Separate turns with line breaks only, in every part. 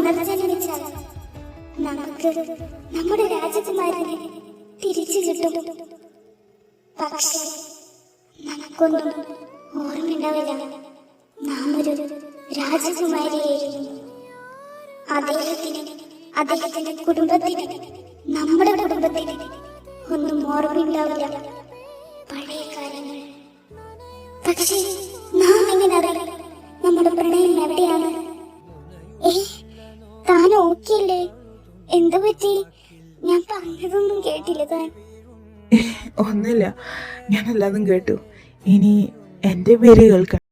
പുനർജന്മിച്ചാൽ നമുക്ക് നമ്മുടെ രാജകുമാരനെ തിരിച്ചു കിട്ടും. പക്ഷേ നമുക്കൊന്നും ഓർമ്മയുണ്ടാവില്ല നാം ഒരു രാജകുമാരിയായിരുന്നു. അദ്ദേഹത്തിന്റെ കുടുംബത്തിന്, നമ്മുടെ കുടുംബത്തിന് ഒന്നും ഓർമ്മയുണ്ടാവില്ല പഴയ കാര്യങ്ങൾ. പക്ഷേ നാം എങ്ങനെ അറിയാം നമ്മുടെ പ്രണയം എവിടെയാണ്? താൻ ഓക്കെയല്ലേ? എന്തു പറ്റി? ഞാൻ പറഞ്ഞതൊന്നും കേട്ടില്ല താൻ?
ഒന്നുമില്ല, ഞാൻ എല്ലാതും കേട്ടു. ഇനി എൻ്റെ പേര് കേൾക്കണം.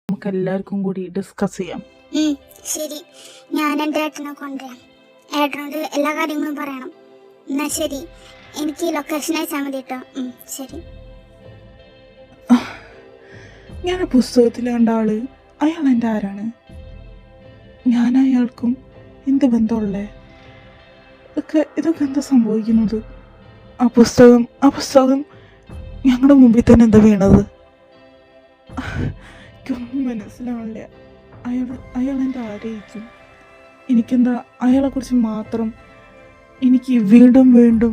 നമുക്ക് എല്ലാവർക്കും കൂടി ഡിസ്കസ് ചെയ്യാം.
ശരി, ഞാൻ എൻ്റെ ഏട്ടനെ കൊണ്ടുവരാം. ഏട്ടനോട് എല്ലാ കാര്യങ്ങളും പറയണം. എന്നാ ശരി, എനിക്ക് ലൊക്കേഷൻ അയച്ചാൽ മതി കേട്ടോ. ശരി.
ഞാൻ പുസ്തകത്തിൽ കണ്ട ആള്, അയാൾ എൻ്റെ ആരാണ്? ഞാൻ അയാൾക്കും എന്ത് ബന്ധമുള്ളേ? ഇതൊക്കെ എന്താ സംഭവിക്കുന്നത്? ആ പുസ്തകം ഞങ്ങളുടെ മുമ്പിൽ തന്നെ എന്താ വീണത്? എനിക്കൊന്നും മനസ്സിലാവില്ല. അയാൾ എൻ്റെ ആരായിരിക്കും? എനിക്കെന്താ അയാളെ കുറിച്ച് മാത്രം എനിക്ക് വീണ്ടും വീണ്ടും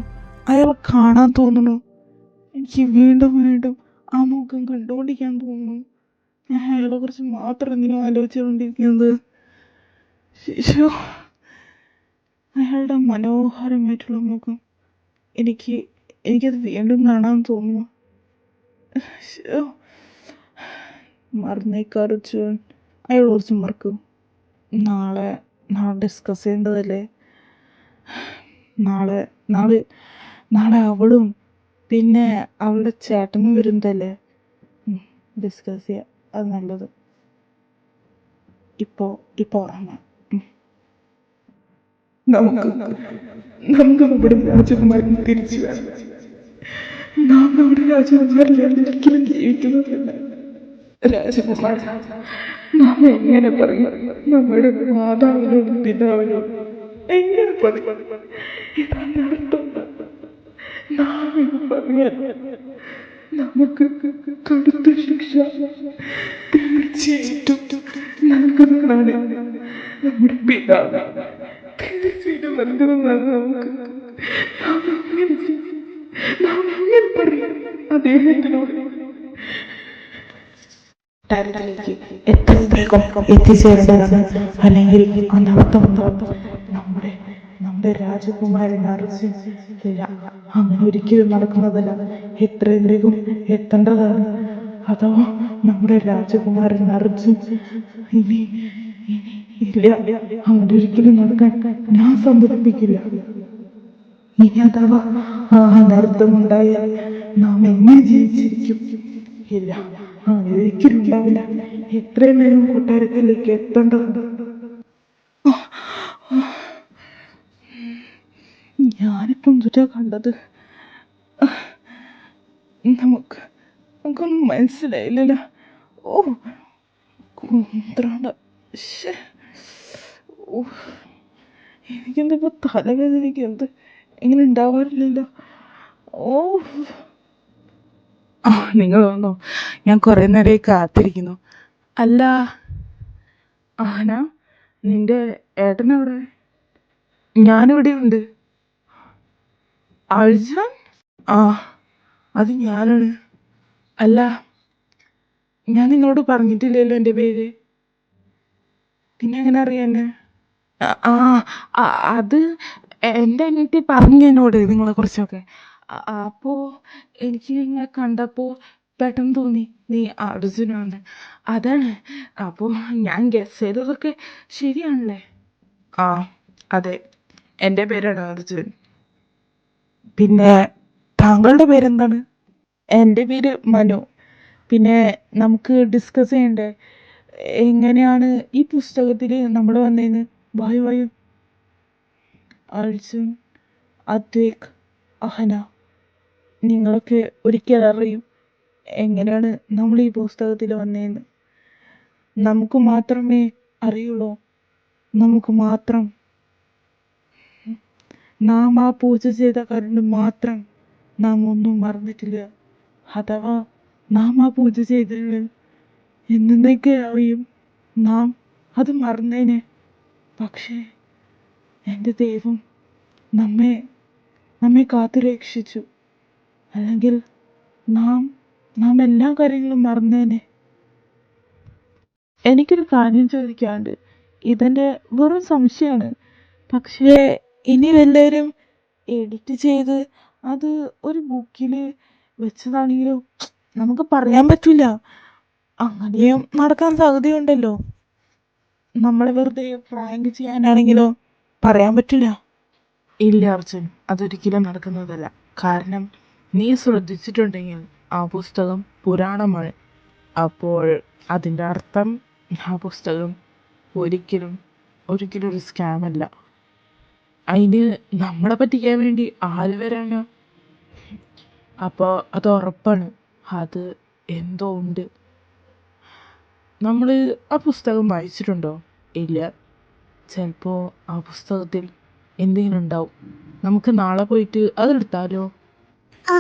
അയാളെ കാണാൻ തോന്നുന്നു. എനിക്ക് വീണ്ടും വീണ്ടും ആ മുഖം കണ്ടുകൊണ്ടിരിക്കാൻ തോന്നുന്നു. ഞാൻ അയാളെ കുറിച്ച് മാത്രം എന്തിനും ആലോചിച്ചുകൊണ്ടിരിക്കുന്നത്. ശിശു, അയാളുടെ മനോഹരമായിട്ടുള്ള മുഖം എനിക്കത് വീണ്ടും കാണാൻ തോന്നുന്നു. മറന്നേക്കാറിച്ചു അയാളെ കുറിച്ച് മറക്കും. നാളെ ഡിസ്കസ് ചെയ്യേണ്ടതല്ലേ? നാളെ അവളും പിന്നെ അവളുടെ ചേട്ടനും വരുന്നതല്ലേ? ഡിസ്കസ് ചെയ്യാം, അത് നല്ലത്. ഇപ്പോ ഉറങ്ങാം. നമുക്ക് നമ്മുടെ രാജകുമാരൻ തിരിച്ചു വേണം. നാം നമ്മുടെ രാജകുമാരിലാണ് ഒരിക്കലും ജീവിക്കുന്നതല്ല. രാജകുമാരൻ, നാം എങ്ങനെ പറയും നമ്മുടെ മാതാവിനോടും പിതാവിനോടും? എങ്ങനെ പറയും? ഇതാണ് അർത്ഥം. നാം ഇത് പറഞ്ഞാൽ നമുക്ക് കടുത്ത ശിക്ഷ തീർച്ചയായിട്ടും നൽകുന്നതാണ് നമ്മുടെ പിതാവ്. തീർച്ചയായിട്ടും നൽകുന്നതാണ് നമുക്ക്. നാം എങ്ങനെ പറയും അദ്ദേഹത്തിനോട്? ടാലറ്റിലേക്ക് എത്രയും വേഗം എത്തിച്ചേരേണ്ടതാണ്. അല്ലെങ്കിൽ അനർത്ഥമുണ്ടാകും. നമ്മുടെ രാജകുമാരൻ അർജുൻ അങ്ങനെ ഒരിക്കലും നടക്കുന്നതല്ല. എത്രയും വേഗം എത്തേണ്ടതാണ്. അഥവാ നമ്മുടെ രാജകുമാരൻ അർജുൻ ഇനി ഇല്ല, അങ്ങനെ ഒരിക്കലും നടക്കാൻ ഞാൻ സമ്മതിപ്പിക്കില്ല. ഇനി അഥവാ ആ അനർത്ഥമുണ്ടായാൽ നാം എങ്ങനെ ജീവിച്ചിരിക്കും? ഇല്ല, അങ്ങനെ ഒരിക്കലും ഉണ്ടാവില്ല. എത്രയും വേഗം കൊട്ടാരത്തിലേക്ക് എത്തേണ്ടതുണ്ട്. ഞാനിപ്പം എന്തുട്ടാ കണ്ടത്? നമുക്കൊന്നും മനസ്സിലായില്ലല്ലോ. കുന്ത്രാണ്ട. എനിക്കെന്താ ഇപ്പോൾ തലവേദനയ്ക്ക് ഇങ്ങനെ ഉണ്ടാവാറില്ലല്ലോ. ഓ ആ നിങ്ങൾ വന്നോ? ഞാൻ കുറേ നേരമായി കാത്തിരിക്കുന്നു. അല്ല ആന, നിന്റെ ഏട്ടനെവിടെ? ഞാനിവിടെ ഉണ്ട്. അർജുൻ? ആ, അത് ഞാനാണ്. അല്ല, ഞാൻ നിങ്ങളോട് പറഞ്ഞിട്ടില്ലല്ലോ എൻ്റെ പേര്. പിന്നെ എങ്ങനെ അറിയാം എന്നെ? ആ ആ, ആ, അത് എൻ്റെ അനിയത്തി പറഞ്ഞു എന്നോട് നിങ്ങളെക്കുറിച്ചൊക്കെ. അപ്പോൾ എനിക്ക് നിങ്ങളെ കണ്ടപ്പോൾ പെട്ടെന്ന് തോന്നി നീ അർജുനാണ്. അതാണ്. അപ്പോൾ ഞാൻ ഗസ് ചെയ്തതൊക്കെ ശരിയാണല്ലേ? ആ, അതെ, എൻ്റെ പേരാണ് അർജുൻ. പിന്നെ താങ്കളുടെ പേരെന്താണ്? എൻ്റെ പേര് മനു. പിന്നെ നമുക്ക് ഡിസ്കസ് ചെയ്യണ്ടേ എങ്ങനെയാണ് ഈ പുസ്തകത്തിൽ നമ്മൾ വന്നതെന്ന്? വായു വായു. അർജുൻ, അദ്വൈക്, അഹന, നിങ്ങളൊക്കെ ഒരിക്കൽ അറിയും എങ്ങനെയാണ് നമ്മൾ ഈ പുസ്തകത്തിൽ വന്നതെന്ന്. നമുക്ക് മാത്രമേ അറിയുള്ളൂ. നമുക്ക് മാത്രം. നാം ആ പൂജ ചെയ്ത കാരണം മാത്രം നാം ഒന്നും മറന്നിട്ടില്ല. അഥവാ നാം ആ പൂജ ചെയ്തത് എന്നൊക്കെ അറിയും നാം അത് മറന്നേനെ. പക്ഷേ എൻ്റെ ദൈവം നമ്മെ നമ്മെ കാത്തു രക്ഷിച്ചു. അല്ലെങ്കിൽ നാം നാം എല്ലാ കാര്യങ്ങളും മറന്നേനെ. എനിക്കൊരു കാര്യം ചോദിക്കാണ്ട്. ഇതെൻ്റെ വെറും സംശയമാണ്. പക്ഷേ ഇനി എല്ലാവരും എഡിറ്റ് ചെയ്ത് അത് ഒരു ബുക്കിൽ വെച്ചതാണെങ്കിലും നമുക്ക് പറയാൻ പറ്റില്ല. അങ്ങനെയും നടക്കാൻ സാധ്യതയുണ്ടല്ലോ. നമ്മളെ വെറുതെ പ്രാങ്ക് ചെയ്യാനാണെങ്കിലോ പറയാൻ പറ്റില്ല. ഇല്ല അർജുൻ, അതൊരിക്കലും നടക്കുന്നതല്ല. കാരണം നീ ശ്രദ്ധിച്ചിട്ടുണ്ടെങ്കിൽ ആ പുസ്തകം പുരാണമാണ്. അപ്പോൾ അതിൻ്റെ അർത്ഥം ആ പുസ്തകം ഒരിക്കലും ഒരിക്കലും ഒരു സ്കാമല്ല. അതിന് നമ്മളെ പറ്റിക്കാൻ വേണ്ടി ആര് വരാനാ? അപ്പോൾ അത് ഉറപ്പാണ്, അത് എന്തോ ഉണ്ട്. നമ്മൾ ആ പുസ്തകം വായിച്ചിട്ടുണ്ടോ? ഇല്ല. ചിലപ്പോൾ ആ പുസ്തകത്തിൽ എന്തെങ്കിലും ഉണ്ടാവും. നമുക്ക് നാളെ പോയിട്ട് അതെടുത്താലോ?
ആ,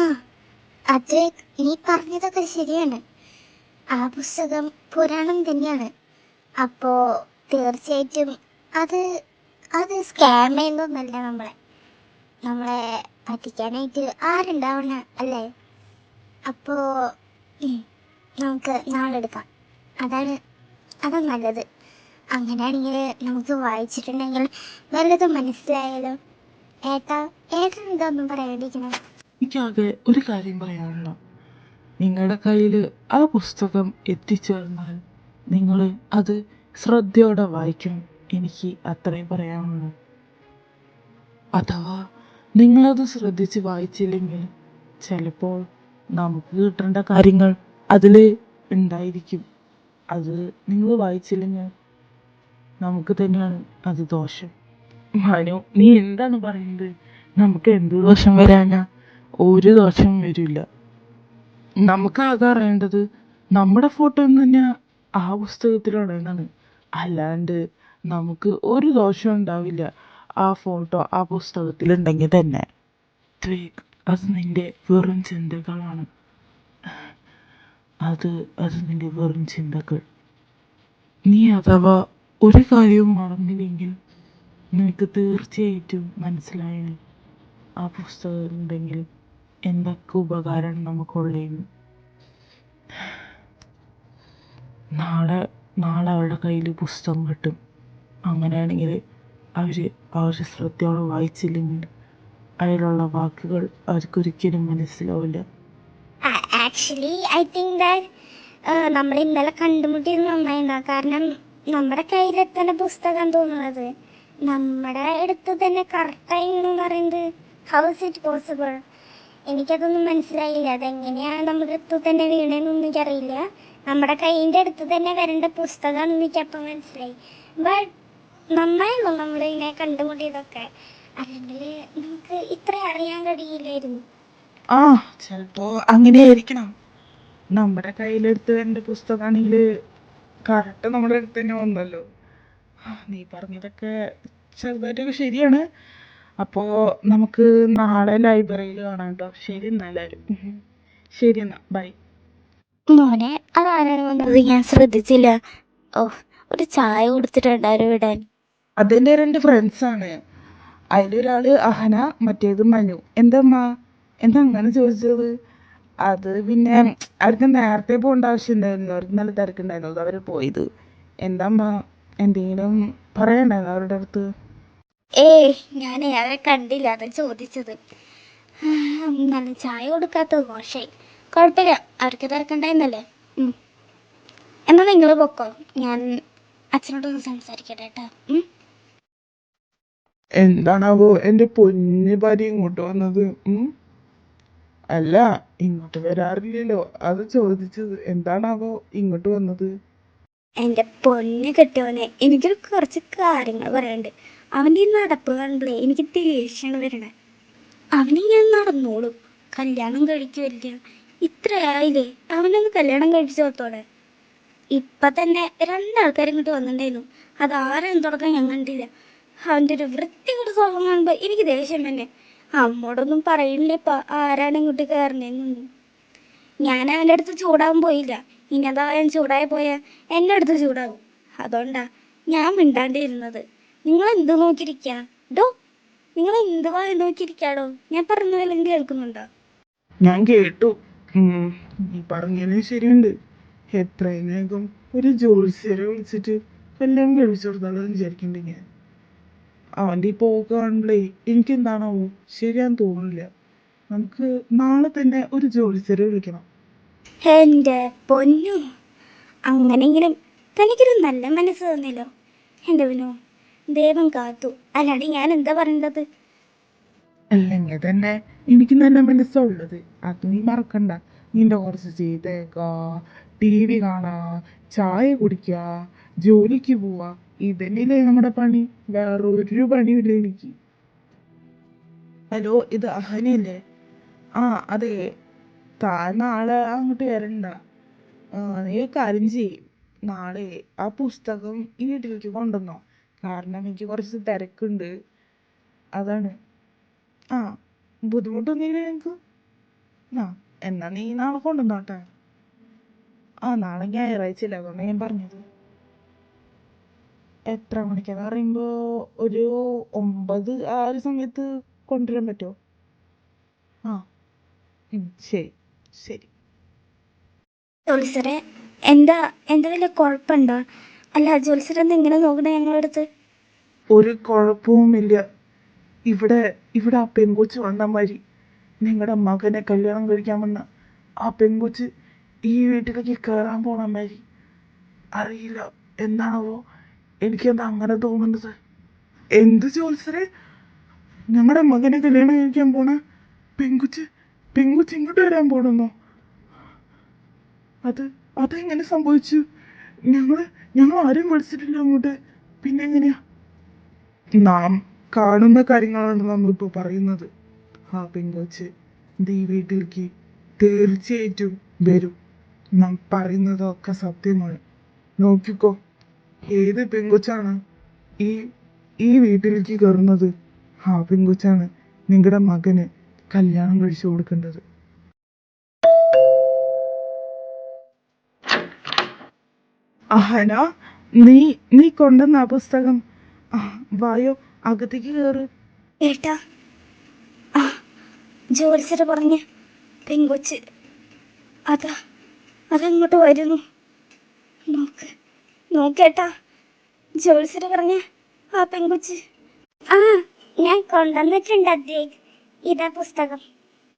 അത് നീ പറഞ്ഞതൊക്കെ ശരിയാണ്. ആ പുസ്തകം പുരാണം തന്നെയാണ്. അപ്പോ തീർച്ചയായിട്ടും അത് അത് സ്കാം ചെയ്യുന്നൊന്നല്ല. നമ്മളെ പറ്റിക്കാനായിട്ട് ആരുണ്ടാവണ അല്ലേ? അപ്പോ നമുക്ക് നാളെ എടുക്കാം. അതാണ് നല്ലത്. അങ്ങനെയാണെങ്കിൽ നമുക്ക് വായിച്ചിട്ടുണ്ടെങ്കിൽ വല്ലതും മനസ്സിലായാലും. ഏട്ടൻ ഇതൊന്നും പറയാണ്ടിരിക്കണം.
എനിക്കാകെ ഒരു കാര്യം പറയാനുള്ള, നിങ്ങളുടെ കയ്യിൽ ആ പുസ്തകം എത്തിച്ചേർന്നാൽ നിങ്ങൾ അത് ശ്രദ്ധയോടെ വായിക്കണം. എനിക്ക് അത്രയും പറയാനുള്ളൂ. അഥവാ നിങ്ങളത് ശ്രദ്ധിച്ച് വായിച്ചില്ലെങ്കിൽ ചിലപ്പോൾ നമുക്ക് കിട്ടേണ്ട കാര്യങ്ങൾ അതിൽ ഉണ്ടായിരിക്കും. അത് നിങ്ങൾ വായിച്ചില്ലെങ്കിൽ നമുക്ക് തന്നെയാണ് അത് ദോഷം. മനു, നീ എന്താണ് പറയുന്നത്? നമുക്ക് എന്ത് ദോഷം വരാനാ? ഒരു ദോഷം വരില്ല. നമുക്കാകെ അറിയേണ്ടത് നമ്മുടെ ഫോട്ടോ തന്നെ ആ പുസ്തകത്തിലുള്ളതാണ്. അല്ലാണ്ട് നമുക്ക് ഒരു ദോഷം ഉണ്ടാവില്ല ആ ഫോട്ടോ ആ പുസ്തകത്തിലുണ്ടെങ്കിൽ തന്നെ. അത് നിന്റെ വെറും ചിന്തകളാണ്. അത് നിന്റെ വെറും ചിന്തകൾ. നീ അഥവാ ഒരു കാര്യവും മറന്നില്ലെങ്കിൽ നിനക്ക് തീർച്ചയായിട്ടും മനസ്സിലായി ആ പുസ്തകം ഉണ്ടെങ്കിൽ എന്തൊക്കെ ഉപകാരം നമുക്കുള്ളതെന്ന്. നാളെ അവരുടെ കയ്യിൽ പുസ്തകം കിട്ടും. അങ്ങനെയാണെങ്കിൽ അവർ ശ്രദ്ധയോടെ വായിച്ചില്ലെങ്കിൽ അതിലുള്ള വാക്കുകൾ അവർക്കൊരിക്കലും മനസ്സിലാവില്ല.
ആക്ച്വലി ഐ തിങ്ക് ദാറ്റ് നമ്മൾ ഇന്നലെ കണ്ടുമുട്ടിയത് നന്നായിണ്ടാ. കാരണം നമ്മുടെ കയ്യിലെത്തുന്ന പുസ്തകം തോന്നുന്നത് നമ്മുടെ അടുത്ത് തന്നെ കറക്റ്റായി എന്ന് പറയുന്നത് ഹൗ ഇസ് ഇറ്റ് പോസിബിൾ? എനിക്കതൊന്നും മനസ്സിലായില്ല. അതെങ്ങനെയാണ് നമ്മുടെ അടുത്ത് തന്നെ വീണേന്നൊന്നും എനിക്കറിയില്ല. നമ്മുടെ കൈയിൻ്റെ അടുത്ത് തന്നെ വരേണ്ട പുസ്തകമാണെന്ന് എനിക്കപ്പം മനസ്സിലായി. ബട്ട് നന്നായിരുന്നു നമ്മളിങ്ങനെ കണ്ടുമുട്ടിയതൊക്കെ. അല്ലെങ്കിൽ നമുക്ക് ഇത്ര അറിയാൻ കഴിയില്ലായിരുന്നു.
ആ, ചിലപ്പോൾ അങ്ങനെയായിരിക്കണം. നമ്മുടെ കയ്യിലെടുത്ത് എൻ്റെ പുസ്തകമാണെങ്കിൽ കറക്റ്റ് നമ്മുടെ അടുത്ത് തന്നെ വന്നല്ലോ. നീ പറഞ്ഞതൊക്കെ ചെറുതായിട്ടൊക്കെ ശരിയാണ്. അപ്പോൾ നമുക്ക് നാളെ ലൈബ്രറിയിൽ കാണാം കേട്ടോ. ശരി എന്നാ എല്ലാവരും. ശരി എന്നാ ബൈ.
മോനെ അതാരാണ് വന്നത്? ഞാൻ ശ്രദ്ധിച്ചില്ല. ഓ, ഒരു ചായ കൊടുത്തിട്ടുണ്ടായിരുന്നു വിടാൻ.
അതെൻ്റെ 2 ഫ്രണ്ട്സാണ്. അതിലൊരാള് അഹന, മറ്റേത് മനു. എന്തമ്മ എന്താ അങ്ങനെ ചോദിച്ചത്? അത് പിന്നെ അവർക്ക് നേരത്തെ പോകേണ്ട ആവശ്യമുണ്ടായിരുന്നു. അവർക്ക് നല്ല തിരക്കുണ്ടായിരുന്നു, അവർ പോയത്. എന്താമ്മ എന്തെങ്കിലും പറയണ്ടായിരുന്നു അവരുടെ അടുത്ത്?
ഏയ്, ഞാനേ അവരെ കണ്ടില്ല, അതാ ചോദിച്ചത്. നല്ല ചായ കൊടുക്കാത്തത് മോശമായി. കുഴപ്പമില്ല, അവർക്ക് തിരക്കുണ്ടായിരുന്നല്ലേ. എന്നാ നിങ്ങൾ പൊക്കോ, ഞാൻ അച്ഛനോടൊന്ന് സംസാരിക്കട്ടെ കേട്ടോ.
എന്താണാവോ എൻ്റെ പൊന്നു ഭാര്യ ഇങ്ങോട്ട് വന്നത്? അല്ല, ഇങ്ങോട്ട് വരാറില്ലല്ലോ, അത് ചോദിച്ചത്. എന്താണാവോ ഇങ്ങോട്ട് വന്നത്?
എൻ്റെ പൊന്ന് കെട്ടിയോനെ, എനിക്കൊരു കുറച്ച് കാര്യങ്ങൾ പറയാനുണ്ട്. അവൻ്റെ ഈ നടപ്പ് കണ്ടേ എനിക്ക് ദേഷ്യമാണ് വരണേ. അവനിങ്ങനെ നടന്നോളും, കല്യാണം കഴിക്കുമല്ല. ഇത്രയായില്ലേ, അവനൊന്ന് കല്യാണം കഴിച്ചോത്തോടെ. ഇപ്പം തന്നെ 2 ആൾക്കാർ ഇങ്ങോട്ട് വന്നിട്ടുണ്ടായിരുന്നു. അതാരും തുടക്കം ഞാൻ കണ്ടില്ല. അവൻ്റെ ഒരു വൃത്തികെട്ട സ്വഭാവം കാണുമ്പോൾ എനിക്ക് ദേഷ്യം തന്നെ. അമ്മോടൊന്നും പറയില്ലേ ഇപ്പം ആരാണ് ഇങ്ങോട്ട് കയറണേന്നൊന്നും. ഞാൻ അവൻ്റെ അടുത്ത് ചൂടാവാൻ പോയില്ല. ഇനി അതാ ഞാൻ ചൂടായി പോയാൽ എൻ്റെ അടുത്ത് ചൂടാവും. അതുകൊണ്ടാ ഞാൻ മിണ്ടാണ്ടിരുന്നത്. നിങ്ങൾ എന്ത് നോക്കിയിരിക്കുക? ഡോ, നിങ്ങൾ എന്ത് വായി നോക്കിയിരിക്കാടോ? ഞാൻ പറഞ്ഞതെല്ലാം കേൾക്കുന്നുണ്ടോ?
ഞാൻ കേട്ടു. നീ പറഞ്ഞതിന് ശരിയുണ്ട്. എത്രയും വേഗം ഒരു ജോത്സ്യരെ വിളിച്ചിട്ട് കല്യാണം കഴിച്ചു കൊടുത്താലെന്ന് വിചാരിക്കണ്ടേ ഞാൻ. അവൻ്റെ ഈ പോക്ക് കാണുമ്പോഴേ എനിക്ക് എന്താണാവോ ശരിയാന്ന് തോന്നുന്നില്ല. നമുക്ക് നാളെ തന്നെ ഒരു ജോത്സ്യരെ വിളിക്കണം.
എൻ്റെ പൊന്നു, അങ്ങനെങ്കിലും തനിക്കൊരു നല്ല മനസ്സ് തന്നില്ലോ എൻ്റെ വിനു. ദൈവം കാത്തു. അല്ലാണ്ട് ഞാൻ എന്താ പറയേണ്ടത്?
അല്ലെങ്കിൽ തന്നെ എനിക്ക് നല്ല മനസ്സുള്ളത്, അത് നീ മറക്കണ്ട. നിന്റെ കുറച്ച് ചെയ്തേക്ക, TV കാണാ, ചായ കുടിക്കുക, ജോലിക്ക് പോവാ, ഇതന്നെയല്ലേ നമ്മുടെ പണി. വേറെ ഒരു പണിയില്ല എനിക്ക്. ഹലോ, ഇത് അഹനയല്ലേ? ആ അതെ, താൻ നാളെ അങ്ങോട്ട് വരണ്ട. നീ ഒരു കാര്യം ചെയ്യും, നാളെ ആ പുസ്തകം ഈ വീട്ടിലേക്ക് കൊണ്ടുവന്നോ. കാരണം എനിക്ക് കുറച്ച് തിരക്കുണ്ട്, അതാണ്. ആ, ബുദ്ധിമുട്ടൊന്നുമില്ല എനിക്ക്. ആ, എന്നാ നീ നാളെ കൊണ്ടുവന്നോട്ടെ. ആ, നാളെ ഞായറാഴ്ചയില്ല, അതുകൊണ്ട് ഞാൻ പറഞ്ഞത്. എത്ര മണിക്കാന്ന് പറയുമ്പോൾ ഒരു 9 ആ ഒരു സമയത്ത് കൊണ്ടുവരാൻ പറ്റുമോ? ആ, ശരി ശരി.
ജോത്സരെ, എന്താ എന്താ വല്ല കുഴപ്പമുണ്ടോ? അല്ല, ജോത്സരെന്താ ഇങ്ങനെ നോക്കണേ ഞങ്ങളടുത്ത്?
ഒരു കുഴപ്പവുമില്ല. ഇവിടെ ഇവിടെ ആ പെങ്കൊച്ച് വന്ന മാതിരി, നിങ്ങളുടെ മകനെ കല്യാണം കഴിക്കാൻ വന്ന ആ പെങ്കൊച്ച് ഈ വീട്ടിലേക്ക് കയറാൻ പോണ മാതിരി. അറിയില്ല എന്താണാവോ, എനിക്കെന്താ അങ്ങനെ തോന്നുന്നത്. എന്ത് ജോത്സരെ, ഞങ്ങളുടെ മകനെ കല്യാണം കഴിക്കാൻ പോണ പെങ്കൊച്ച് പെങ്കൊച്ച് ഇങ്ങോട്ട് വരാൻ പോണെന്നോ? അതെങ്ങനെ സംഭവിച്ചു? ഞങ്ങൾ ഞങ്ങൾ ആരും വിളിച്ചിട്ടില്ല അങ്ങോട്ട്. പിന്നെ എങ്ങനെയാ? നാം കാണുന്ന കാര്യങ്ങളാണ് നമ്മളിപ്പോൾ പറയുന്നത്. ആ പെങ്കൊച്ച് ഈ വീട്ടിലേക്ക് തീർച്ചയായിട്ടും വരും. നാം പറയുന്നതൊക്കെ സത്യമാണ്. നോക്കിക്കോ, ഏത് പെങ്കൊച്ചാണ് ഈ ഈ വീട്ടിലേക്ക് കയറുന്നത്, ആ പെങ്കൊച്ചാണ് നിങ്ങളുടെ മകന് കല്യാണം കഴിച്ചു കൊടുക്കേണ്ടത്. അഹന, നീ നീ കൊണ്ടുവന്ന ആ പുസ്തകം. വായോ, അകത്തേക്ക് കയറ്.
ഏട്ടാ, ആ ജോത്സര് പറഞ്ഞ പെങ്കൊച്ച് അതാ അതങ്ങോട്ട് വരുന്നു. നോക്ക് നോക്കേട്ടാ, ജോത്സര് പറഞ്ഞ ആ പെങ്കൊച്ച്. ആ, ഞാൻ കൊണ്ടുവന്നിട്ടുണ്ട് അദ്ദേഹം. ഇതാ പുസ്തകം.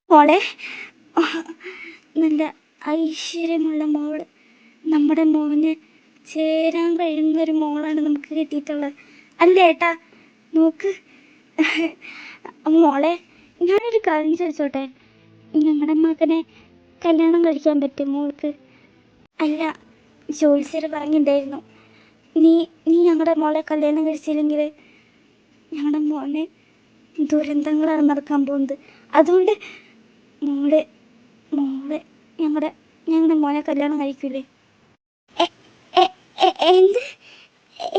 മോളെ, ആ, നല്ല ഐശ്വര്യമുള്ള മോള്, നമ്മുടെ മോന് ചേരാൻ കഴിയുന്ന ഒരു മോളാണ് നമുക്ക് കിട്ടിയിട്ടുള്ളത്, അല്ലേ ഏട്ടാ? നോക്ക് മോളെ, ഞാനൊരു കാര്യം ചോദിച്ചോട്ടെ? ഞങ്ങളുടെ മകനെ കല്യാണം കഴിക്കാൻ പറ്റും മോൾക്ക്? അല്ല, ജോത്സ്യര് പറഞ്ഞിട്ടുണ്ടായിരുന്നു, നീ നീ ഞങ്ങളുടെ മോളെ കല്യാണം കഴിച്ചില്ലെങ്കിൽ ഞങ്ങളുടെ മോനെ ദുരന്തങ്ങളാണ് നടക്കാൻ പോകുന്നത്. അതുകൊണ്ട് മോള് മോള് ഞങ്ങളുടെ മോനെ കല്യാണം കഴിക്കൂലേ? എന്ത്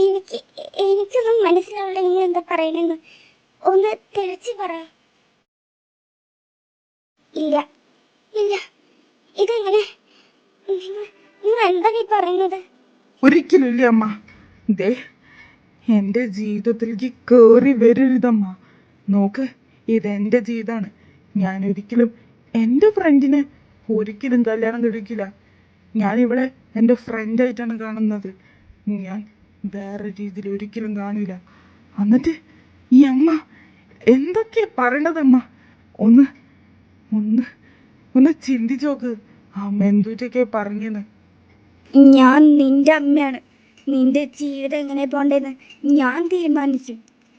എനിക്ക് എനിക്കൊന്നും മനസ്സിലാവില്ല നിങ്ങൾ എന്താ പറയണെന്ന്. ഒന്ന് തെളിച്ച് പറ. ഇല്ല ഇല്ല, ഇതെങ്ങനെ? നിങ്ങൾ നിങ്ങൾ എന്താ ഈ പറയുന്നത്?
ഒരിക്കലില്ല അമ്മ. ദേ, എൻ്റെ ജീവിതത്തിലേക്ക് കയറി വരരുതമ്മ. നോക്ക്, ഇതെൻ്റെ ജീവിതമാണ്. ഞാൻ ഒരിക്കലും എൻ്റെ ഫ്രണ്ടിനെ ഒരിക്കലും കല്യാണം കഴിക്കില്ല. ഞാൻ ഇവിടെ എൻ്റെ ഫ്രണ്ടായിട്ടാണ് കാണുന്നത്. ഞാൻ വേറെ രീതിയിൽ ഒരിക്കലും കാണില്ല. എന്നിട്ട് ഈ അമ്മ എന്തൊക്കെയാ പറയണതമ്മ? ഒന്ന് ഒന്ന് ഒന്ന് ചിന്തിച്ചു നോക്ക്, അമ്മ എന്തൊക്കെ പറഞ്ഞെന്ന്.
ഞാൻ നിന്റെ അമ്മയാണ്. നിന്റെ ജീവിതം എങ്ങനെ പോണ്ടേന്ന് ഞാൻ തീരുമാനിച്ചു.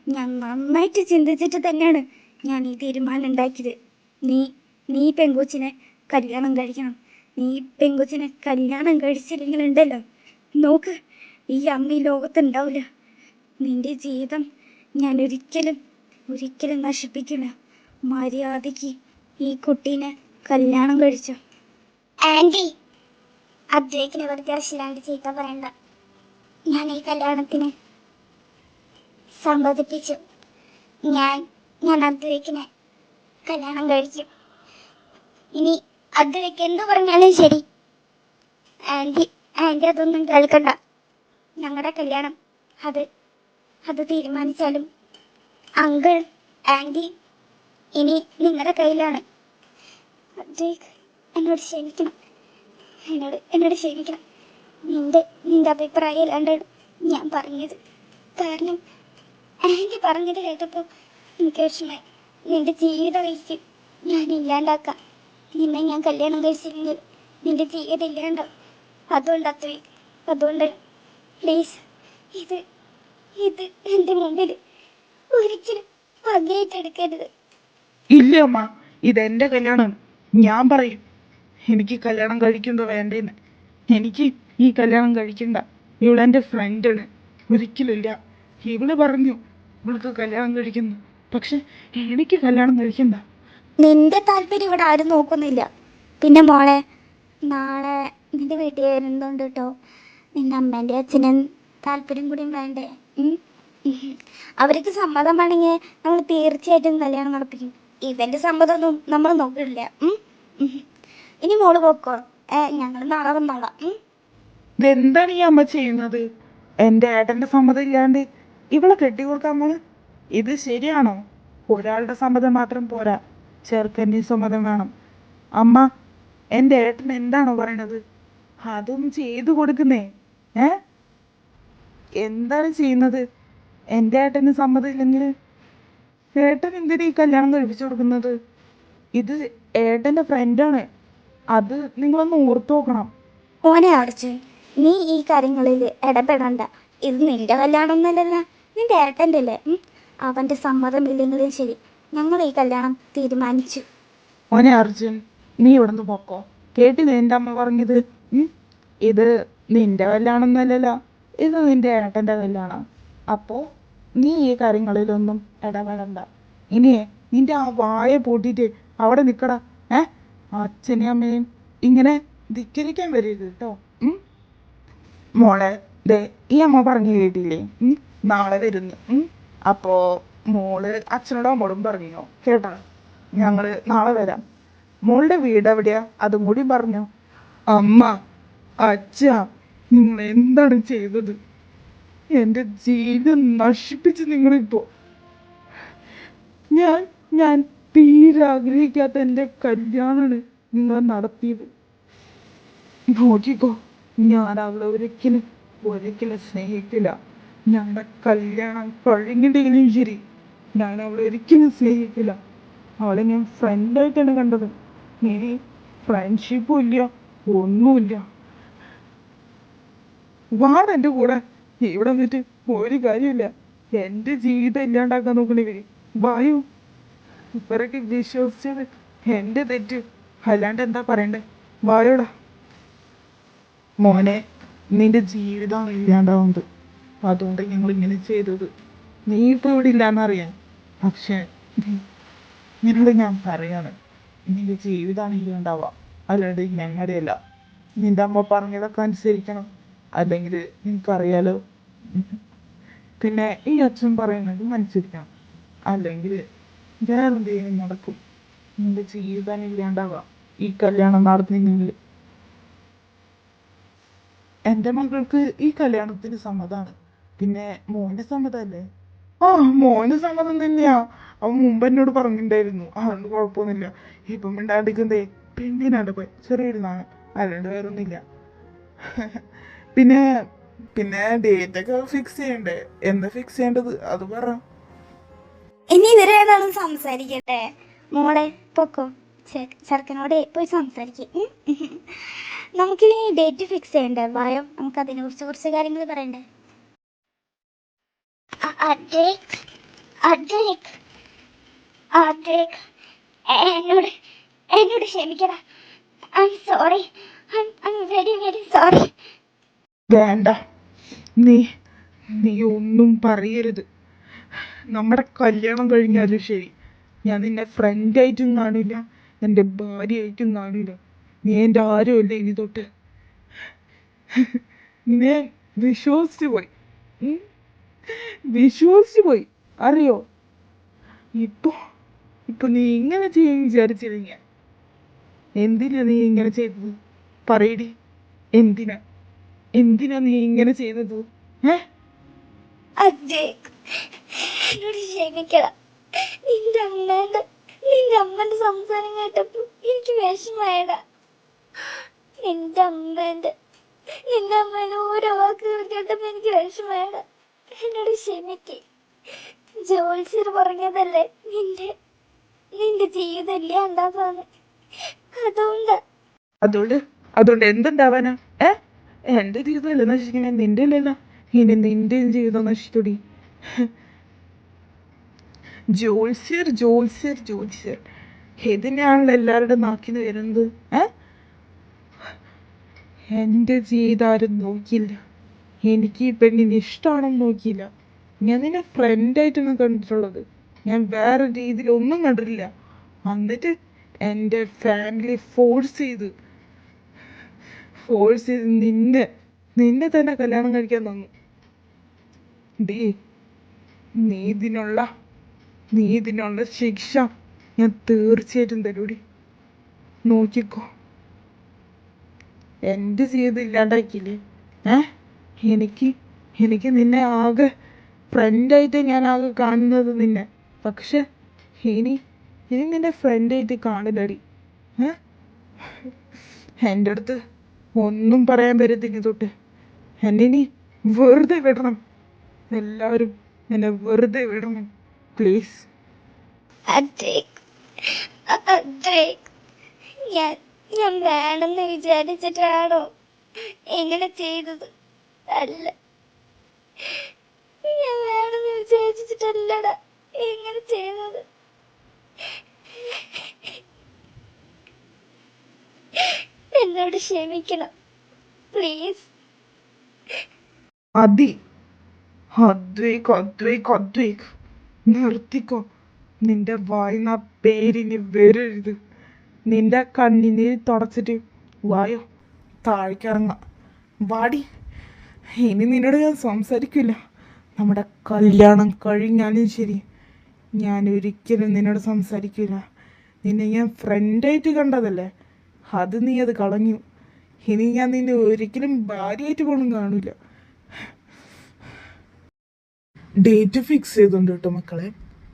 ഞാൻ നന്നായിട്ട് ചിന്തിച്ചിട്ട് തന്നെയാണ് ഞാൻ ഈ തീരുമാനം ഉണ്ടാക്കിയത്. നീ നീ പെങ്കൊച്ചിനെ കല്യാണം കഴിക്കണം. നീ പെങ്കൊച്ചിനെ കല്യാണം കഴിച്ചില്ലെങ്കിലുണ്ടല്ലോ, നോക്ക്, ഈ അമ്മ ഈ ലോകത്തുണ്ടാവില്ല. നിന്റെ ജീവിതം ഞാൻ ഒരിക്കലും ഒരിക്കലും നശിപ്പിക്കില്ല. മര്യാദയ്ക്ക് ഈ കുട്ടീനെ കല്യാണം കഴിച്ചു. ആൻറ്റി, അദ്വൈക്കിനെ വെറുതെ അശ്ലാണ്ട് ചീത്ത പറയണ്ട. ഞാൻ ഈ കല്യാണത്തിന് സമ്മതിപ്പിച്ചു. ഞാൻ ഞാൻ അദ്വൈക്കിനെ കല്യാണം കഴിച്ചു. ഇനി അദ്വൈക്ക് എന്ത് പറഞ്ഞാലും ശരി, ആൻറ്റി ആൻറ്റി അതൊന്നും കേൾക്കണ്ട. ഞങ്ങളുടെ കല്യാണം അത് അത് തീരുമാനിച്ചാലും അങ്കിൾ ആൻറ്റി ഇനി നിങ്ങളുടെ കയ്യിലാണ്. അദ്വൈക്ക് എന്നോട് ക്ഷമിക്കണം. എന്നോട് ക്ഷമിക്കണം. നിന്റെ അഭിപ്രായം ഇല്ലാണ്ട് ഞാൻ പറഞ്ഞത്. കാരണം ആൻറ്റി പറഞ്ഞത് കേട്ടപ്പോൾ എനിക്ക് വിഷമായി. നിന്റെ ജീവിതം കഴിച്ച് ഞാൻ ഇല്ലാണ്ടാക്കാം. നിന്നെ ഞാൻ കല്യാണം കഴിച്ചില്ലെങ്കിൽ നിന്റെ ജീവിതം ഇല്ലാണ്ടാവും. അതുകൊണ്ട് പ്ലീസ്, ഇത് ഇത് എൻ്റെ മുമ്പിൽ ഒരിക്കലും പകയായിട്ടെടുക്കരുത്.
ഇല്ല അമ്മ, ഇതെന്റെ കല്യാണം. ഞാൻ പറയും എനിക്ക് കല്യാണം കഴിക്കുന്നതോ വേണ്ടേന്ന്. എനിക്ക് ഈ കല്യാണം കഴിക്കണ്ട. ഇവളെൻ്റെ ഫ്രണ്ടാണ്. ഒരിക്കലില്ല. ഇവള് പറഞ്ഞു ഇവൾക്ക് കല്യാണം കഴിക്കുന്നു, പക്ഷെ എനിക്ക് കല്യാണം കഴിക്കണ്ട.
നിന്റെ താല്പര്യം ഇവിടെ ആരും നോക്കുന്നില്ല. പിന്നെ മോളെ, നാളെ നിന്റെ വീട്ടിൽ വരുന്നുണ്ട് കേട്ടോ. നിന്റെ അമ്മേൻ്റെ അച്ഛനും താല്പര്യം കൂടിയും വേണ്ടേ? ഉം? അവർക്ക് സമ്മതമാണെങ്കിൽ നമ്മൾ തീർച്ചയായിട്ടും കല്യാണം നടപ്പിക്കും. ഇവന്റെ സമ്മതമൊന്നും നമ്മൾ നോക്കില്ല. ഇനി മോള് പോക്കോ. ഞങ്ങൾ നാളെ വന്നോളാം.
ഇതെന്താണ് ഈ അമ്മ ചെയ്യുന്നത്? എൻ്റെ ഏട്ടൻ്റെ സമ്മതം ഇല്ലാണ്ട് ഇവളെ കെട്ടിക്കൊടുക്കാൻ പോണ്? ഇത് ശരിയാണോ? ഒരാളുടെ സമ്മതം മാത്രം പോരാ, ചെറുക്കൻ്റെ സമ്മതം വേണം. അമ്മ, എൻ്റെ ഏട്ടൻ എന്താണോ പറയണത് അതും ചെയ്തു കൊടുക്കുന്നേ. ഏ എന്താണ് ചെയ്യുന്നത്? എൻ്റെ ഏട്ടന് സമ്മതം ഇല്ലെങ്കിൽ ഏട്ടൻ എന്തിനാ ഈ കല്യാണം കഴിപ്പിച്ചു കൊടുക്കുന്നത്? ഇത് ഏട്ടൻ്റെ ഫ്രണ്ടാണ്. അത് നിങ്ങളൊന്ന് ഓർത്തു നോക്കണം.
മോനെ അടച്ച്, നീ ഈ കാര്യങ്ങളിൽ ഇടപെടണ്ട. ഇത് നിന്റെ കല്യാണം ഒന്നല്ലല്ലോ, നിന്റെ ഏട്ടൻ്റെ അല്ലേ. അവന്റെ സമ്മതം ഇല്ലെങ്കിലും ശരി, ഞങ്ങൾ ഈ കല്യാണം തീരുമാനിച്ചു.
മോനെ അർജുൻ, നീ ഇവിടെ നിന്ന് പോക്കോ. കേട്ടില്ലേ എൻ്റെ അമ്മ പറഞ്ഞത്? ഇത് നിന്റെ കല്യാണം ഒന്നല്ലല്ലോ, ഇത് നിന്റെ ഏട്ടൻ്റെ കല്യാണം. അപ്പോൾ നീ ഈ കാര്യങ്ങളിലൊന്നും ഇടപെടണ്ട. ഇനിയേ നിന്റെ ആ വായ പൂട്ടിയിട്ട് അവിടെ നിൽക്കടാ. അച്ഛനെയും അമ്മയും ഇങ്ങനെ ധിക്കരിക്കാൻ വരരുത് കേട്ടോ. മോളെ, ദേ ഈ അമ്മ പറഞ്ഞു കേട്ടില്ലേ? നാളെ വരുന്നു. അപ്പോൾ മോള് അച്ഛനോടും അമ്മോടും പറഞ്ഞോ കേട്ടാ? ഞങ്ങള് നാളെ വരാം. മോളുടെ വീട് എവിടെയാ അതും കൂടി പറഞ്ഞോ. അമ്മ, അച്ഛ, നിങ്ങൾ എന്താണ് ചെയ്തത്? എൻ്റെ ജീവിതം നശിപ്പിച്ച് നിങ്ങളിപ്പോ. ഞാൻ തീരെ ആഗ്രഹിക്കാത്ത എൻ്റെ കല്യാണമാണ് നിങ്ങൾ നടത്തിയത്. നോക്കിക്കോ, ഞാൻ അവളെ ഒരിക്കലും സ്നേഹിക്കില്ല. ഞങ്ങളുടെ കല്യാണം കഴിഞ്ഞിട്ടെങ്കിലും ശരി, ഞാൻ അവളെ ഒരിക്കലും സ്നേഹിക്കില്ല. അവളെ ഞാൻ ഫ്രണ്ടായിട്ടാണ് കണ്ടത്. ഇനി ഫ്രണ്ട്ഷിപ്പും ഇല്ല, ഒന്നുമില്ല. വാട് എൻ്റെ കൂടെ. ഇവിടെ വന്നിട്ട് ഒരു കാര്യമില്ല. എൻ്റെ ജീവിതം ഇല്ലാണ്ടാക്കാൻ നോക്കണിവര്. വായു, ഇവരൊക്കെ വിശ്വസിച്ചത് എൻ്റെ തെറ്റ്. അല്ലാണ്ട് എന്താ പറയണ്ടേ? വായോടാ. മോനെ, നിന്റെ ജീവിതമാണ് ഇല്ലാണ്ടാവുന്നത്. അതുകൊണ്ട് ഞങ്ങൾ ഇങ്ങനെ ചെയ്തത്. നീ ഇപ്പോൾ ഇവിടെ ഇല്ലാന്നറിയാൻ, പക്ഷേ നിന്നോട് ഞാൻ പറയാണ്, നിന്റെ ജീവിതമാണ് ഇല്ലാണ്ടാവുക, അല്ലാണ്ട് ഞങ്ങളുടെ അല്ല. നിന്റെ അമ്മ പറഞ്ഞതൊക്കെ അനുസരിക്കണം, അല്ലെങ്കിൽ നിനക്കറിയാലോ പിന്നെ ഈ അച്ഛൻ പറയുന്നത് അനുസരിക്കണം, അല്ലെങ്കിൽ വേറെന്തെങ്കിലും നടക്കും. നിന്റെ ജീവിതം ഇല്ലാണ്ടാവാം ഈ കല്യാണം നടന്നില്ലെങ്കിൽ. എൻ്റെ മകൾക്ക് ഈ കല്യാണത്തിന് സമ്മതമാണ്. പിന്നെ മോൻ്റെ സമ്മതമല്ലേ? ആ, മോൻ്റെ സമ്മതം തന്നെയാ. അവൻ മുമ്പ് എന്നോട് പറഞ്ഞിട്ടുണ്ടായിരുന്നു. അതുകൊണ്ട് കുഴപ്പമൊന്നുമില്ല. ഇപ്പം മിണ്ടാണ്ടിരിക്കുന്നതേ പെണ്ണിനാണ്ട് പോയി ചെറിയൊരു നാണ്, അല്ലാണ്ട് വേറൊന്നുമില്ല. പിന്നെ പിന്നെ ഡേറ്റ് ഒക്കെ ഫിക്സ് ചെയ്യണ്ടേ? എന്താ ഫിക്സ് ചെയ്യേണ്ടത് അത് പറ.
ഇനി ഇവരേതാളും സംസാരിക്കട്ടെ. മോളെ പൊക്കോ, ചെറുക്കനോട് പോയി സംസാരിക്കും. നമുക്ക് ഈ ഡേറ്റ് ഫിക്സ് ചെയ്യണ്ടേ? വായോ, നമുക്ക് അതിനെ കുറിച്ച് കുറച്ച് കാര്യങ്ങൾ പറയണ്ടേ. അഡ്രിക് അഡ്രിക് അഡ്രിക് എന്നോട് എന്നോട് ക്ഷമിക്കടാ. I'm sorry, I'm very very sorry.
വേണ്ട, നീ നീ ഒന്നും പറയരുത്. നമ്മുടെ കല്യാണം കഴിഞ്ഞാലും ശരി, ഞാൻ നിന്നെ ഫ്രണ്ടായിട്ടും കാണില്ല, എൻ്റെ ഭാര്യയായിട്ടും കാണില്ല. നീ എൻ്റെ ആരുമല്ല ഇനി തൊട്ട്. ഞാൻ വിശ്വസിച്ചു പോയി, വിശ്വസിച്ചു പോയി, അറിയോ? ഇപ്പൊ ഇപ്പൊ നീ ഇങ്ങനെ ചെയ്യാൻ വിചാരിച്ചില്ല. എന്തിനാ നീ ഇങ്ങനെ ചെയ്തത്? പറയടി, എന്തിനാ എന്തിനാ നീ ഇങ്ങനെ ചെയ്തത്?
അജേക്, എന്നോട് ക്ഷമിക്കണം. നിന്റെ അമ്മന്റെ സംസാരം കേട്ടപ്പോ എനിക്ക് വിഷമായടാ. നിന്റെ അമ്മേന്റെ ഓരോ വാക്കുകൾ കേട്ടപ്പോ എനിക്ക് വിഷമായടാ. എന്നോട് ക്ഷമിക്ക്. ജോത്സ്യർ പറഞ്ഞതല്ലേ നിന്റെ ജീവിതം ഇല്ലാണ്ടാവാന്ന്.
അതുകൊണ്ട് എന്തുണ്ടാവാനാ? എൻ്റെ ജീവിതമല്ല നശിക്കണേ, നിന്റെ അല്ലല്ലോ. ഇനി നിന്റെ ജീവിതം നശിച്ചൂടി. ജോത്സ്യർ ജോത്സ്യർ ജോത്സ്യർ ഇതിനാണല്ലോ എല്ലാവരുടെ നാക്കിന്ന് വരുന്നത്. എൻ്റെ ജീവിതം ആരും നോക്കിയില്ല. എനിക്ക് ഈ പെണ്ണിന് ഇഷ്ടമാണെന്ന് നോക്കിയില്ല. ഞാൻ നിന്നെ ഫ്രണ്ടായിട്ടൊന്നും കണ്ടിട്ടുള്ളത്, ഞാൻ വേറെ രീതിയിൽ ഒന്നും കണ്ടിട്ടില്ല. എന്നിട്ട് എൻ്റെ ഫാമിലി ഫോഴ്സ് ചെയ്ത് നിന്നെ തന്നെ കല്യാണം കഴിക്കാൻ തന്നു. നീ ഇതിനുള്ള ശിക്ഷ ഞാൻ തീർച്ചയായിട്ടും തരൂടി. നോക്കിക്കോ, എൻ്റെ ജീവിതം ഇല്ലാണ്ടാക്കിയില്ലേ? എനിക്ക് നിന്നെ ആകെ ഫ്രണ്ടായിട്ട് ഞാൻ ആകെ കാണുന്നത് നിന്നെ. പക്ഷെ ഇനി നിന്നെ ഫ്രണ്ടായിട്ട് കാണില്ലടി. എൻ്റെ അടുത്ത് ഒന്നും പറയാൻ പറ്റത്തില്ല തൊട്ട്. എന്നെ ഇനി വെറുതെ വിടണം, എല്ലാവരും എന്നെ വെറുതെ വിടണം പ്ലീസ്.
ഞാൻ വേണമെന്ന് വിചാരിച്ചിട്ടാണോ ഇങ്ങനെ ചെയ്തത്? അല്ല, ഞാൻ വേണമെന്ന് വിചാരിച്ചിട്ടല്ലടാ ഇങ്ങനെ ചെയ്തത്. എന്നോട് ക്ഷമിക്കണം പ്ലീസ്.
അദ്വൈക് നിർത്തിക്കോ. നിന്റെ വായിന്ന പേരിന് വരരുത്. നിന്റെ കണ്ണിന് തുടച്ചിട്ട് വായോ, താഴേക്കിറങ്ങാം. വാടി, ഇനി നിന്നോട് ഞാൻ സംസാരിക്കില്ല. നമ്മുടെ കല്യാണം കഴിഞ്ഞാലും ശരി, ഞാൻ ഒരിക്കലും നിന്നോട് സംസാരിക്കില്ല. നിന്നെ ഞാൻ ഫ്രണ്ടായിട്ട് കണ്ടതല്ലേ, അത് നീ അത് കളഞ്ഞു. ഇനി ഞാൻ നിന്നെ ഒരിക്കലും ഭാര്യയായിട്ട് പോലും കാണില്ല. ഡേറ്റ് ഫിക്സ് ചെയ്തോണ്ട് കേട്ടോ മക്കളെ,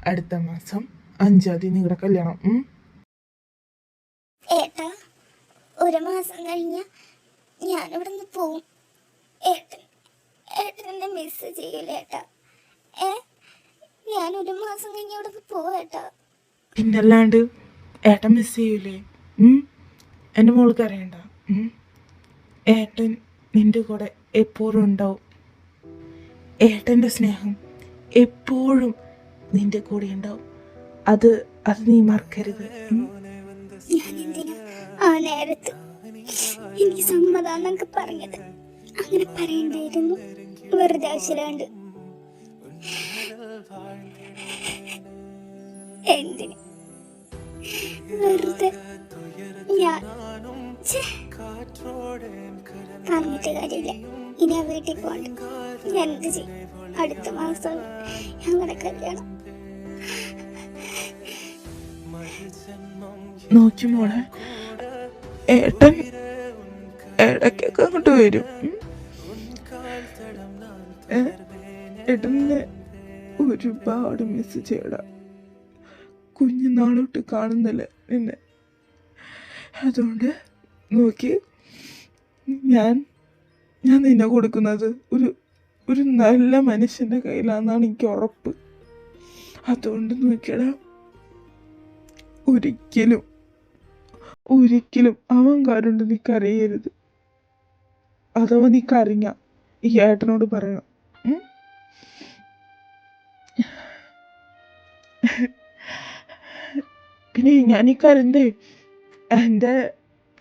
അടുത്ത മാസം 5-ാം തീയതി നിങ്ങളുടെ കല്യാണം.
ഏട്ടാ, ഒരു മാസം കഴിഞ്ഞ ഞാനിവിടെ നിന്ന് പോവും. ഏട്ടനെ മിസ് ചെയ്യൂലേ ഏട്ടാ? ഞാനൊരു മാസം കഴിഞ്ഞ ഇവിടെ നിന്ന് പോവേട്ടാ.
പിന്നല്ലാണ്ട് ഏട്ടൻ മിസ് ചെയ്യൂലേ? എൻ്റെ മോൾക്ക് അറിയണ്ട. ഏട്ടൻ നിന്റെ കൂടെ എപ്പോഴും ഉണ്ടാവും. ഏട്ടൻ്റെ സ്നേഹം എപ്പോഴും നിന്റെ കൂടെ ഉണ്ടാവും. അത് നീ മറക്കരുത്.
ഞാനെന്തിനാ ആ നേരത്ത് എനിക്ക് സമ്മതാന്നൊക്കെ പറഞ്ഞത്? അങ്ങനെ പറയണ്ടായിരുന്നു, വെറുതെ ആവശ്യമില്ലാണ്ട്. എന്തിന് വെറുതെ ഞാൻ പറഞ്ഞിട്ട് കാര്യമില്ല. ഇനി ആ വീട്ടിൽ പോകണ്ട. ഞാൻ എന്ത് ചെയ്യും? അടുത്ത മാസം ഞങ്ങളുടെ കല്യാണം.
നോക്കി മോളെ, ഏട്ടൻ ഇടയ്ക്കൊക്കെ അങ്ങോട്ട് വരും. ഏട്ടനെ ഒരുപാട് മിസ് ചെയ്യടാ. കുഞ്ഞുനാളോട്ട് കാണുന്നില്ല നിന്നെ. അതുകൊണ്ട് നോക്കി, ഞാൻ നിന്നെ കൊടുക്കുന്നത് ഒരു നല്ല മനുഷ്യന്റെ കയ്യിലാണെന്നാണ് എനിക്ക് ഉറപ്പ്. അതുകൊണ്ട് നോക്കിയടാ, ഒരിക്കലും അവൻ കാരുണ്ട് നീ കരയരുത്. അഥവാ നീ കരഞ്ഞ ഈ ഏട്ടനോട് പറയണം. പിന്നെ ഞാൻ ഈ കരന്തേ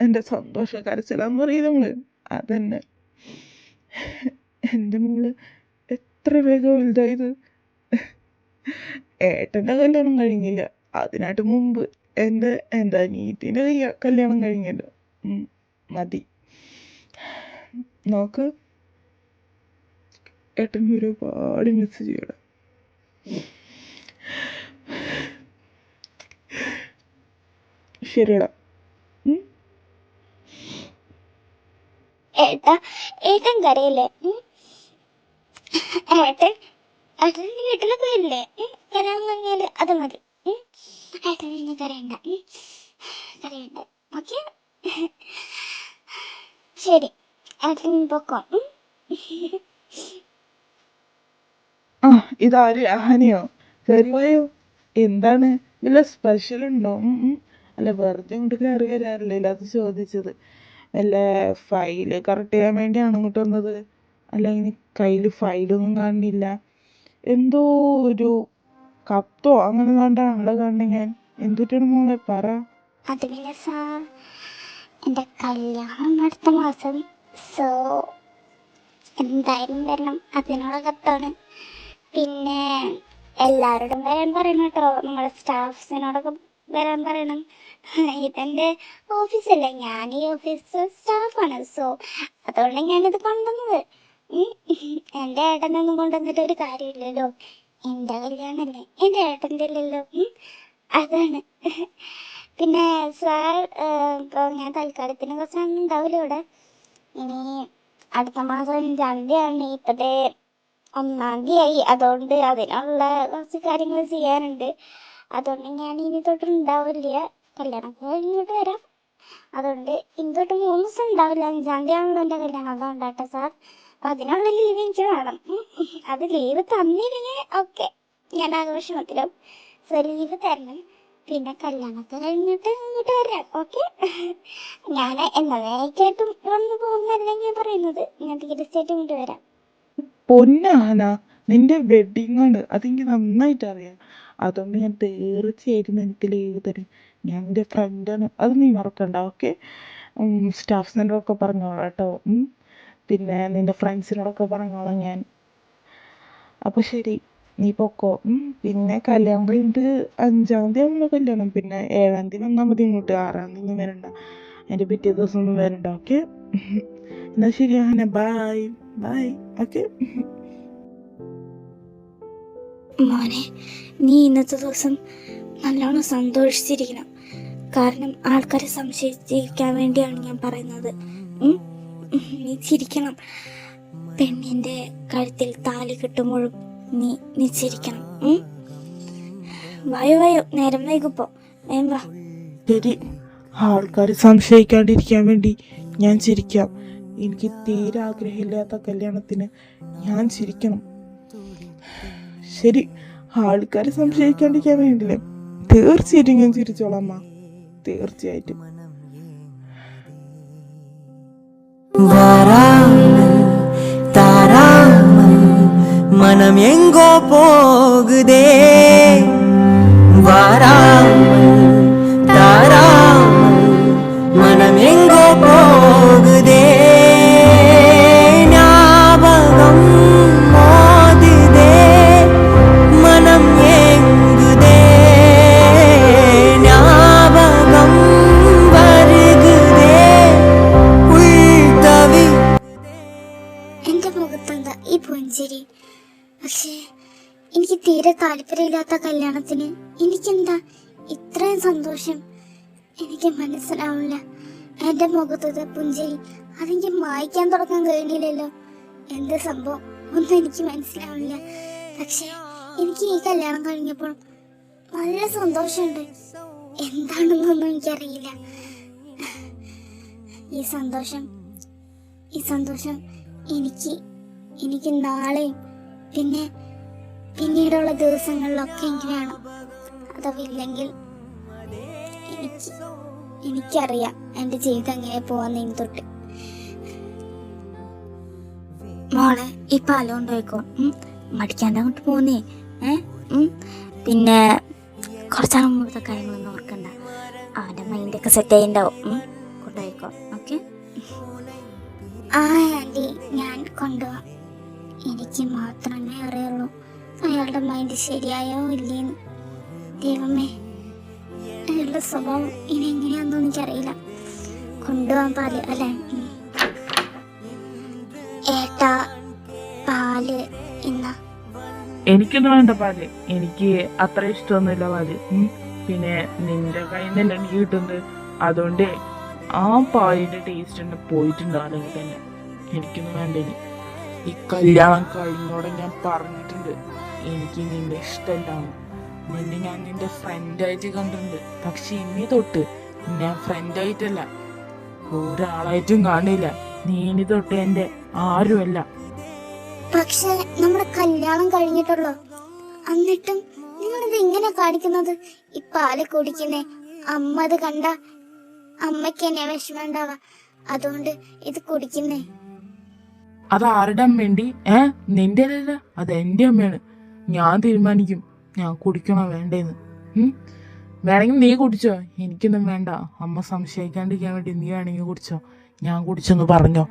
എൻ്റെ സന്തോഷ കരച്ചിലാന്ന് പറയും നമ്മള്. അതന്നെ എൻ്റെ മോള് എത്ര വേഗം വലുതായത്. ഏട്ടൻ്റെ കല്യാണം കഴിഞ്ഞില്ല, അതിനായിട്ട് മുമ്പ് എൻ്റെ അനിയത്തിൻ്റെ കല്യാണം കഴിഞ്ഞല്ലോ. മതി. നോക്ക്, ഏട്ടൻ ഒരുപാട് മിസ് ചെയ്യണം. ശരിയടാ.
ഏട്ടൻ കരയില്ലേ? ഏട്ടൻ വീട്ടിലൊക്കെ വരില്ലേ? വരാൻ കഴിഞ്ഞാല് അത് മതി. ഏട്ടൻ ഇനി കരയണ്ട. ഓക്കെ, ശരി. ഏട്ടൻ പൊക്കോ.
ഇതാര്? ആനയോ? കയറിയോ? എന്താണ്? വല്ല സ്പെഷ്യൽ ഉണ്ടോ? അല്ല, വെറുതെ കൊണ്ട് കയറി വരാറില്ല, അത് ചോദിച്ചത്. വല്ല ഫയല് കറക്റ്റ് ചെയ്യാൻ വേണ്ടിയാണ് ഇങ്ങോട്ട് വന്നത്? അല്ലെങ്കിൽ കയ്യിൽ ഫയലൊന്നും കാണുന്നില്ല. എന്തോ ഒരു കത്തോ അങ്ങനെ കണ്ടാണല്ലോ കാണുന്നത്. ഞാൻ എന്തുട്ടാണ് മോളെ പറ.
അത് പിന്നെ സാർ, എൻ്റെ കല്യാണം അടുത്ത മാസം. സോ എന്തായാലും വരണം, അതിനുള്ള കത്താണ്. പിന്നെ എല്ലാവരോടും വരാൻ പറയണം കേട്ടോ. നമ്മുടെ സ്റ്റാഫ്സിനോടൊക്കെ വരാൻ പറയണം. ഇതെൻ്റെ ഓഫീസല്ലേ, ഞാൻ ഈ ഓഫീസ് സ്റ്റാഫാണ്. സോ അതുകൊണ്ട് ഞാനിത് കൊണ്ടുവന്നത്. എൻ്റെ ഏട്ടനൊന്നും കൊണ്ടുവന്നിട്ട് ഒരു കാര്യമില്ലല്ലോ. എൻ്റെ കല്യാണമല്ലേ, എൻ്റെ ഏട്ടൻ്റെ അല്ലല്ലോ. അതാണ്. പിന്നെ സാർ, ഇപ്പോൾ ഞാൻ തൽക്കാലത്തിന് കുറച്ചൊന്നും ഉണ്ടാവില്ല ഇവിടെ. ഇനി അടുത്ത മാസം 5-ാം തീയതിയാണ്, ഇപ്പോഴത്തെ 1-ാം തീയതിയായി. അതുകൊണ്ട് അതിനുള്ള കുറച്ച് കാര്യങ്ങൾ ചെയ്യാനുണ്ട്. അതുകൊണ്ട് ഞാൻ ഇനി തൊട്ട് ഉണ്ടാവില്ല. കല്യാണം കഴിഞ്ഞിട്ട് വരാം. അതുകൊണ്ട് ഇനി തൊട്ട് 3 ദിവസം ഉണ്ടാവില്ല. 5-ാം തീയതി ആണല്ലോ എൻ്റെ കല്യാണം. അതുകൊണ്ടാട്ടെ സാർ. അപ്പം അതിനുള്ള ലീവ് എനിക്ക് വേണം. അത് ലീവ് തന്നില്ലെങ്കിൽ ഓക്കെ, ഞാൻ ആഘോഷത്തിലും. സോ ലീവ് തരണം. പിന്നെ കല്യാണമൊക്കെ കഴിഞ്ഞിട്ട് ഇങ്ങോട്ട് വരാം. ഓക്കെ, ഞാൻ എന്നേക്കായിട്ടും വന്ന് പോകുന്നല്ലെങ്കിൽ പറയുന്നത്, ഞാൻ തീർച്ചയായിട്ടും ഇങ്ങോട്ട് വരാം.
പൊന്നാന, നിന്റെ വെഡിങ് ആണ്, അതെനിക്ക് നന്നായിട്ട് അറിയാം. അതുകൊണ്ട് ഞാൻ തീർച്ചയായിട്ടും എനിക്ക് ലീവ് തരും. ഞാൻ എൻ്റെ ഫ്രണ്ടാണ്, അത് നീ മറക്കണ്ട. ഓക്കെ, സ്റ്റാഫ്സിനോടൊക്കെ പറഞ്ഞോളാം കേട്ടോ. പിന്നെ നിന്റെ ഫ്രണ്ട്സിനോടൊക്കെ പറഞ്ഞോളാം ഞാൻ. അപ്പോൾ ശരി, നീ പൊക്കോ. പിന്നെ കല്യാണം കഴിഞ്ഞിട്ട് 5-ാം തീയതി ആണല്ലോ കല്യാണം. പിന്നെ 7-ാം തീയതി വന്നാൽ മതി ഇങ്ങോട്ട്. 6-ാം തീയതി ഒന്നും വരണ്ട, അതിൻ്റെ പിറ്റേ ദിവസം ഒന്നും വരണ്ട. ഓക്കെ, എന്നാൽ ശരി അങ്ങനെ. ബൈ. ഓക്കെ.
മോനെ, നീ ഇന്നത്തെ ദിവസം നല്ലോണം സന്തോഷിച്ചിരിക്കണം. കാരണം ആൾക്കാരെ സംശയിച്ചിരിക്കാൻ വേണ്ടിയാണ് ഞാൻ പറയുന്നത്. നീ ചിരിക്കണം. പെണ്ണിൻ്റെ കഴുത്തിൽ താലി കെട്ടുമ്പോഴും നീ ചിരിക്കണം. വായോ, നേരം വൈകിപ്പോ വാ.
ശരി, ആൾക്കാർ സംശയിക്കാണ്ടിരിക്കാൻ വേണ്ടി ഞാൻ ചിരിക്കാം. എനിക്ക് തീരെ ആഗ്രഹമില്ലാത്ത കല്യാണത്തിന് ഞാൻ ചിരിക്കണം. ശരി, ആൾക്കാർ സംശയിക്കാണ്ടിരിക്കാൻ വേണ്ടിയില്ലേ, തീർച്ചയായിട്ടും ഞാൻ ചിരിച്ചോളാം അമ്മ, തീർച്ചയായിട്ടും.
மனம் எங்கோ போகுதே, வாராமல் தாராமல் மனம் எங்கோ போகுதே, ஞாபகம் மோதுதே, மனம் ஏங்குதே, ஞாபகம் வருகுதே, ഉൾത്തവി.
എൻ്റെ മുഖത്തെന്താ ഈ പുഞ്ചിരി? പക്ഷേ എനിക്ക് തീരെ താല്പര്യമില്ലാത്ത കല്യാണത്തിന് എനിക്കെന്താ ഇത്രയും സന്തോഷം? എനിക്ക് മനസ്സിലാവില്ല. എൻ്റെ മുഖത്തത് പുഞ്ചിരി അതെനിക്ക് മായ്ക്കാൻ തുടങ്ങാൻ കഴിഞ്ഞില്ലല്ലോ. എന്ത് സംഭവം ഒന്നും എനിക്ക് മനസ്സിലാവില്ല. പക്ഷെ എനിക്ക് ഈ കല്യാണം കഴിഞ്ഞപ്പോൾ നല്ല സന്തോഷമുണ്ട്. എന്താണെന്നൊന്നും എനിക്കറിയില്ല. ഈ സന്തോഷം എനിക്ക് നാളെയും പിന്നീടുള്ള ദിവസങ്ങളിലൊക്കെ എനിക്ക് വേണം. അതവില്ലെങ്കിൽ എനിക്കറിയാം എൻ്റെ ജീവിതം എങ്ങനെ പോവാന്ന് തൊട്ട്. മോളെ ഈ പാല് കൊണ്ടുപോയിക്കോ. മടിക്കാണ്ട് അങ്ങോട്ട് പോന്നേ. പിന്നെ കുറച്ചാണ് മുമ്പത്തെ കാര്യങ്ങളൊന്നും ഓർക്കണ്ട. അവൻ്റെ മൈൻഡൊക്കെ സെറ്റ് ആയിണ്ടാവും. കൊണ്ടുപോയിക്കോ. ഓക്കെ? ആ ആൻറ്റി, ഞാൻ കൊണ്ടുപോവാം. എനിക്ക് മാത്രമേ അറിയുള്ളൂ അയാളുടെ മൈൻഡ് ശരിയായോ ഇല്ലേന്ന്. ദൈവമേ, അയാളുടെ സ്വഭാവം ഇനി എങ്ങനെയാണെന്ന് എനിക്കറിയില്ല. കൊണ്ടുപോകാൻ പാല് അല്ലേ? ഏട്ടാ, പാല് ഇന്ന.
എനിക്കൊന്നും വേണ്ട പാല്. എനിക്ക് അത്ര ഇഷ്ടമൊന്നുമില്ല പാല്. പിന്നെ നിന്റെ കയ്യിൽ നിന്നല്ലേ എനിക്ക് കിട്ടുന്നത്. അതുകൊണ്ട് ആ പാലിന്റെ ടേസ്റ്റ് തന്നെ പോയിട്ടുണ്ടാണെങ്കിൽ തന്നെ എനിക്കൊന്നും വേണ്ട. ഇനി ഈ കല്യാണം കഴിഞ്ഞോടെ ഞാൻ പറഞ്ഞിട്ടുണ്ട് എനിക്ക് നിന്റെ ഇഷ്ടമല്ലാന്ന്. നിന്നെ ഞാൻ നിന്റെ ഫ്രണ്ടായിട്ട് കണ്ടിട്ടുണ്ട്. പക്ഷെ ഇനി തൊട്ട് ഞാൻ ഫ്രണ്ടായിട്ടല്ല, ഒരാളായിട്ടും കാണില്ല. നീ ഇനി തൊട്ട് എന്റെ ആരുമല്ല.
പക്ഷെ നമ്മുടെ കല്യാണം കഴിഞ്ഞിട്ടുള്ളോ? എന്നിട്ടും നിങ്ങളിത് എങ്ങനെ കാണിക്കുന്നത്? ഈ പാല് കുടിക്കുന്നേ അമ്മ അത് കണ്ട അമ്മയ്ക്ക് എന്നെ വിഷമം ഉണ്ടാവാ. അതുകൊണ്ട് ഇത് കുടിക്കുന്നേ.
അത് ആരുടെ അമ്മയുണ്ട്? നിന്റെ അല്ലല്ല, അത് എന്റെ അമ്മയാണ്. ഞാൻ തീരുമാനിക്കും ഞാൻ കുടിക്കണോ വേണ്ടേന്ന്. വേണമെങ്കിൽ നീ കുടിച്ചോ, എനിക്കൊന്നും വേണ്ട. അമ്മ സംശയിക്കാണ്ടിരിക്കാൻ വേണ്ടി നീ വേണമെങ്കിൽ കുടിച്ചോ. ഞാൻ കുടിച്ചെന്ന് പറഞ്ഞോ.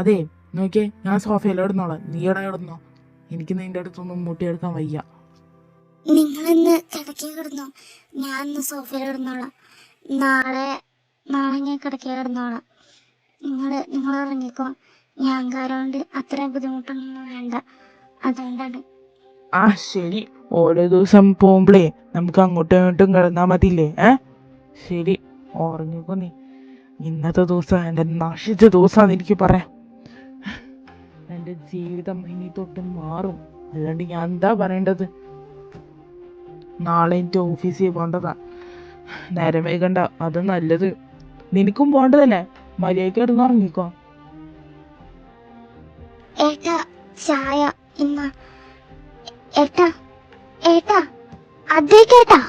അതെ നോക്കിയേ, ഞാൻ സോഫയിലിടുന്നോളാം, നീ ഇവിടെ ഇടുന്നോ. എനിക്ക് നിന്റെ അടുത്തൊന്നും മുട്ടിയെടുക്കാൻ വയ്യ.
നിങ്ങളിന്ന് കിടക്കേ കിടന്നോ, ഞാൻ ഇന്ന് സോഫയിൽ ഇടുന്നോളാം. നാളെ ഞാൻ കിടക്കേ കിടന്നോളാം. നിങ്ങൾ ഇറങ്ങിക്കോ. ഞാൻ കാരണം അത്രയും ബുദ്ധിമുട്ടൊന്നും വേണ്ട. അതുകൊണ്ടാണ്.
ആ ശരി, ഓരോ ദിവസം പോകുമ്പോഴേ നമുക്ക് അങ്ങോട്ടും ഇങ്ങോട്ടും കിടന്നാ മതിയില്ലേ? ശരി, ഉറങ്ങിക്കോ നീ. ഇന്നത്തെ ദിവസം എൻ്റെ നശിച്ച ദിവസമാണെന്ന് എനിക്ക് പറയാം. എൻ്റെ ജീവിതം ഇനി തൊട്ട് മാറും. അല്ലാണ്ട് ഞാൻ എന്താ പറയേണ്ടത്? നാളെ എനിക്ക് ഓഫീസിൽ പോകേണ്ടതാ. നേരം വൈകണ്ട, അത് നല്ലത്. നിനക്കും പോകേണ്ടതല്ലേ? മര്യാദയ്ക്ക് കിടന്ന് ഉറങ്ങിക്കോ.
ഏട്ടാ, ചായ ഇന്ന. ഏട്ടാ അതേ കേട്ടാ.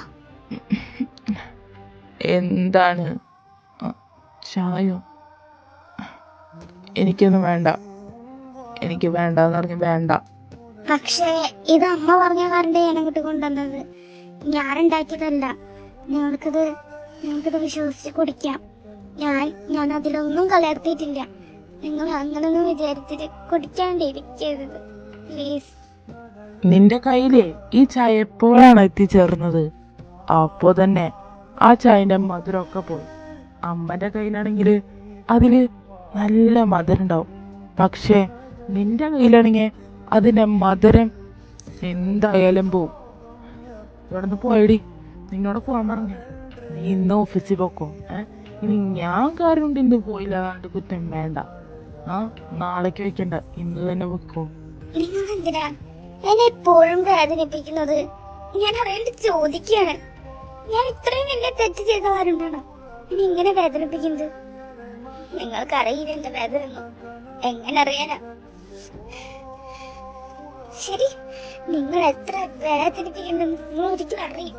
എന്താണ്? ചായോ? എനിക്കൊന്നും വേണ്ട. എനിക്ക് വേണ്ടെന്ന് പറഞ്ഞ് വേണ്ട.
പക്ഷേ ഇത് അമ്മ പറഞ്ഞ കാരണം ഞാൻ അങ്ങോട്ട് കൊണ്ടുവന്നത്. ഞാൻ ഉണ്ടാക്കിയതല്ല. നിങ്ങൾക്കിത് വിശ്വസിച്ച് കുടിക്കാം. ഞാൻ അതിലൊന്നും കലർത്തിയിട്ടില്ല. നിങ്ങൾ അങ്ങനൊന്നും വിചാരിച്ചിട്ട് കുടിക്കാണ്ടിരിക്കരുത് പ്ലീസ്.
നിന്റെ കയ്യിലേ ഈ ചായ എപ്പോഴാണ് എത്തിച്ചേർന്നത്? അപ്പോ തന്നെ ആ ചായന്റെ മധുരമൊക്കെ പോയി. അമ്മന്റെ കയ്യിലാണെങ്കിൽ അതില് നല്ല മധുരം ഉണ്ടാവും. പക്ഷെ നിന്റെ കയ്യിലാണെങ്കിൽ അതിന്റെ മധുരം എന്തായാലും പോവും. ഇവിടെ നിന്ന് പോയടി, നിന്നോട് പോകാൻ പറഞ്ഞു. നീ ഇന്ന് ഓഫീസിൽ പോക്കോ. ഇനി ഞാൻ കാര്യം കൊണ്ട് ഇന്ന് പോയില്ല അതാണ്ട് കുറ്റം വേണ്ട. നാളേക്ക് വെക്കണ്ട, ഇന്ന് തന്നെ വെക്കോ.
നിങ്ങൾ എന്തിനാ എന്നെ എപ്പോഴും വേദനിപ്പിക്കുന്നത്? ഞാൻ അറിയാണ്ട് ചോദിക്കാണ്. ഞാൻ ഇത്രയും വലിയ തെറ്റ് ചെയ്ത ആരുണ്ടാണോ ഇനി ഇങ്ങനെ വേദനിപ്പിക്കുന്നത്? നിങ്ങൾക്കറിയില്ല എന്റെ വേദന എങ്ങനെ അറിയാനാ? ശരി, നിങ്ങൾ എത്ര വേദനിപ്പിക്കുന്നെന്ന് നിങ്ങൾ ഒരിക്കലും അറിയും.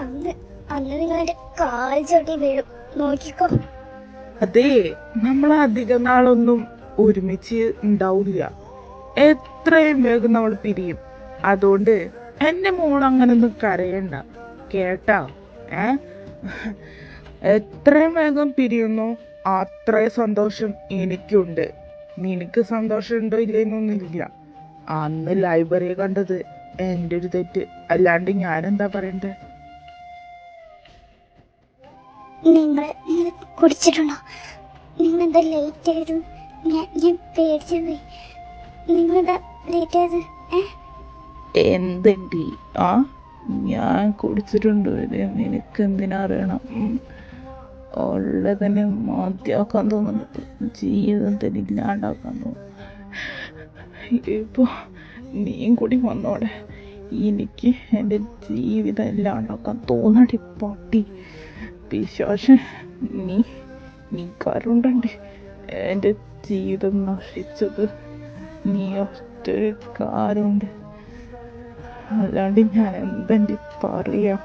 അന്ന് നിങ്ങളുടെ കാൽ ചവിട്ടി വീഴും, നോക്കിക്കോ.
അതെ, നമ്മൾ അധികം നാളൊന്നും ഒരുമിച്ച് ഉണ്ടാവില്ല. എത്രയും വേഗം നമ്മൾ പിരിയും. അതുകൊണ്ട് എന്റെ മോൾ അങ്ങനൊന്നും കരയണ്ട കേട്ടാ. എത്രയും വേഗം പിരിയുന്നു അത്രയും സന്തോഷം എനിക്കുണ്ട്. നിനക്ക് സന്തോഷം ഉണ്ടോ ഇല്ലെന്നൊന്നുമില്ല. അന്ന് ലൈബ്രറി കണ്ടത് എൻ്റെ ഒരു തെറ്റ്, അല്ലാണ്ട് ഞാൻ എന്താ പറയണ്ടേ?
നിങ്ങൾ കുടിച്ചിട്ടുണ്ടോ? നിങ്ങൾ എന്താ ലേറ്റ് ആയിരുന്നു? ഞാൻ പേടിച്ചു പോയി. നിങ്ങളുടെ ലേറ്റ് ആയത്?
എന്തുണ്ട്? ആ, ഞാൻ കുടിച്ചിട്ടുണ്ട്. നിനക്ക് എന്തിനാ അറിയണം? ഉള്ള തന്നെ മാറ്റിയാക്കാൻ തോന്നുന്നുണ്ട്, ജീവിതം തന്നെ ഇല്ലാണ്ടാക്കാൻ തോന്നുന്നു. ഇപ്പൊ നീയും കൂടി വന്നോടെ എനിക്ക് എൻ്റെ ജീവിതം ഇല്ലാണ്ടാക്കാൻ തോന്നടി പട്ടി പിശാച്. നീ നീ കാരണമുണ്ട് എൻ്റെ ജീവിതം നശിച്ചത്. നീ ഒറ്റൊരു കാര്യമുണ്ട്, അല്ലാണ്ട് ഞാൻ എന്തെൻ്റെ പറയാ.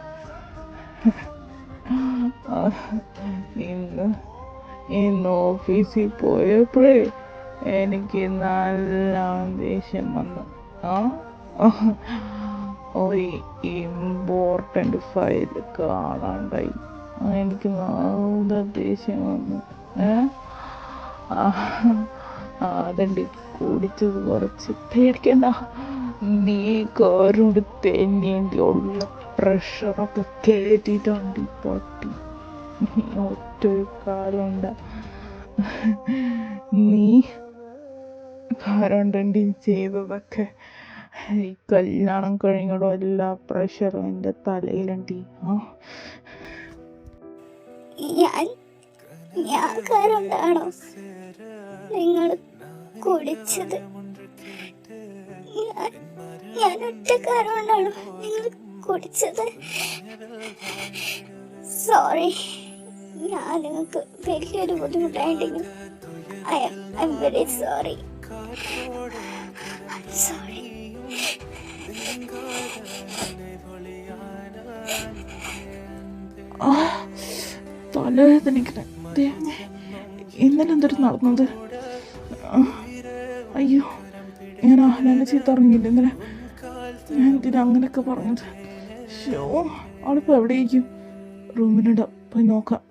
ഇന്ന് ഓഫീസിൽ പോയപ്പോഴേ എനിക്ക് നല്ല ദേഷ്യം വന്നു. ആ ഒരു ഇമ്പോർട്ടൻ്റ് ഫയൽ കാണാണ്ടായി. എനിക്ക് നല്ല ദേഷ്യം വന്നു. അതുണ്ട് കുടിച്ചത് കുറച്ച്. പേടിക്കണ്ട, നീ കാരോട് തന്നെയേണ്ടി ഉള്ള പ്രഷറൊക്കെ കയറ്റിയിട്ടുണ്ട് പൊട്ടി. ഒറ്റൊരു കാര്യമുണ്ട്, നീ കാരോണ്ടി ചെയ്തതൊക്കെ ഈ കല്യാണം കഴിഞ്ഞുള്ള എല്ലാ പ്രഷറും എൻ്റെ തലയിലുണ്ട്.
ഞാൻ കാരണമാണോ നിങ്ങൾ കുടിച്ചത്? ഞാൻ ഒറ്റ കാരണമാണോ നിങ്ങൾ കുടിച്ചത്? സോറി, ഞാൻ നിങ്ങൾക്ക് വലിയൊരു ബുദ്ധിമുട്ടായിട്ടുണ്ടെങ്കിൽ I'm very sorry. Sorry.
തലവേദനിക്കണേ. ഇന്നലെ എന്തൊരു നടന്നത്? അയ്യോ, ഞാൻ ആഹ്ലാദ ചീത്ത ഇറങ്ങിയില്ല ഇന്നലെ. ഞാൻ എന്തിനാ അങ്ങനെയൊക്കെ പറഞ്ഞത്? ഷോ, അവളിപ്പോൾ എവിടെയായിരിക്കും? റൂമിലിടാം, പോയി നോക്കാം.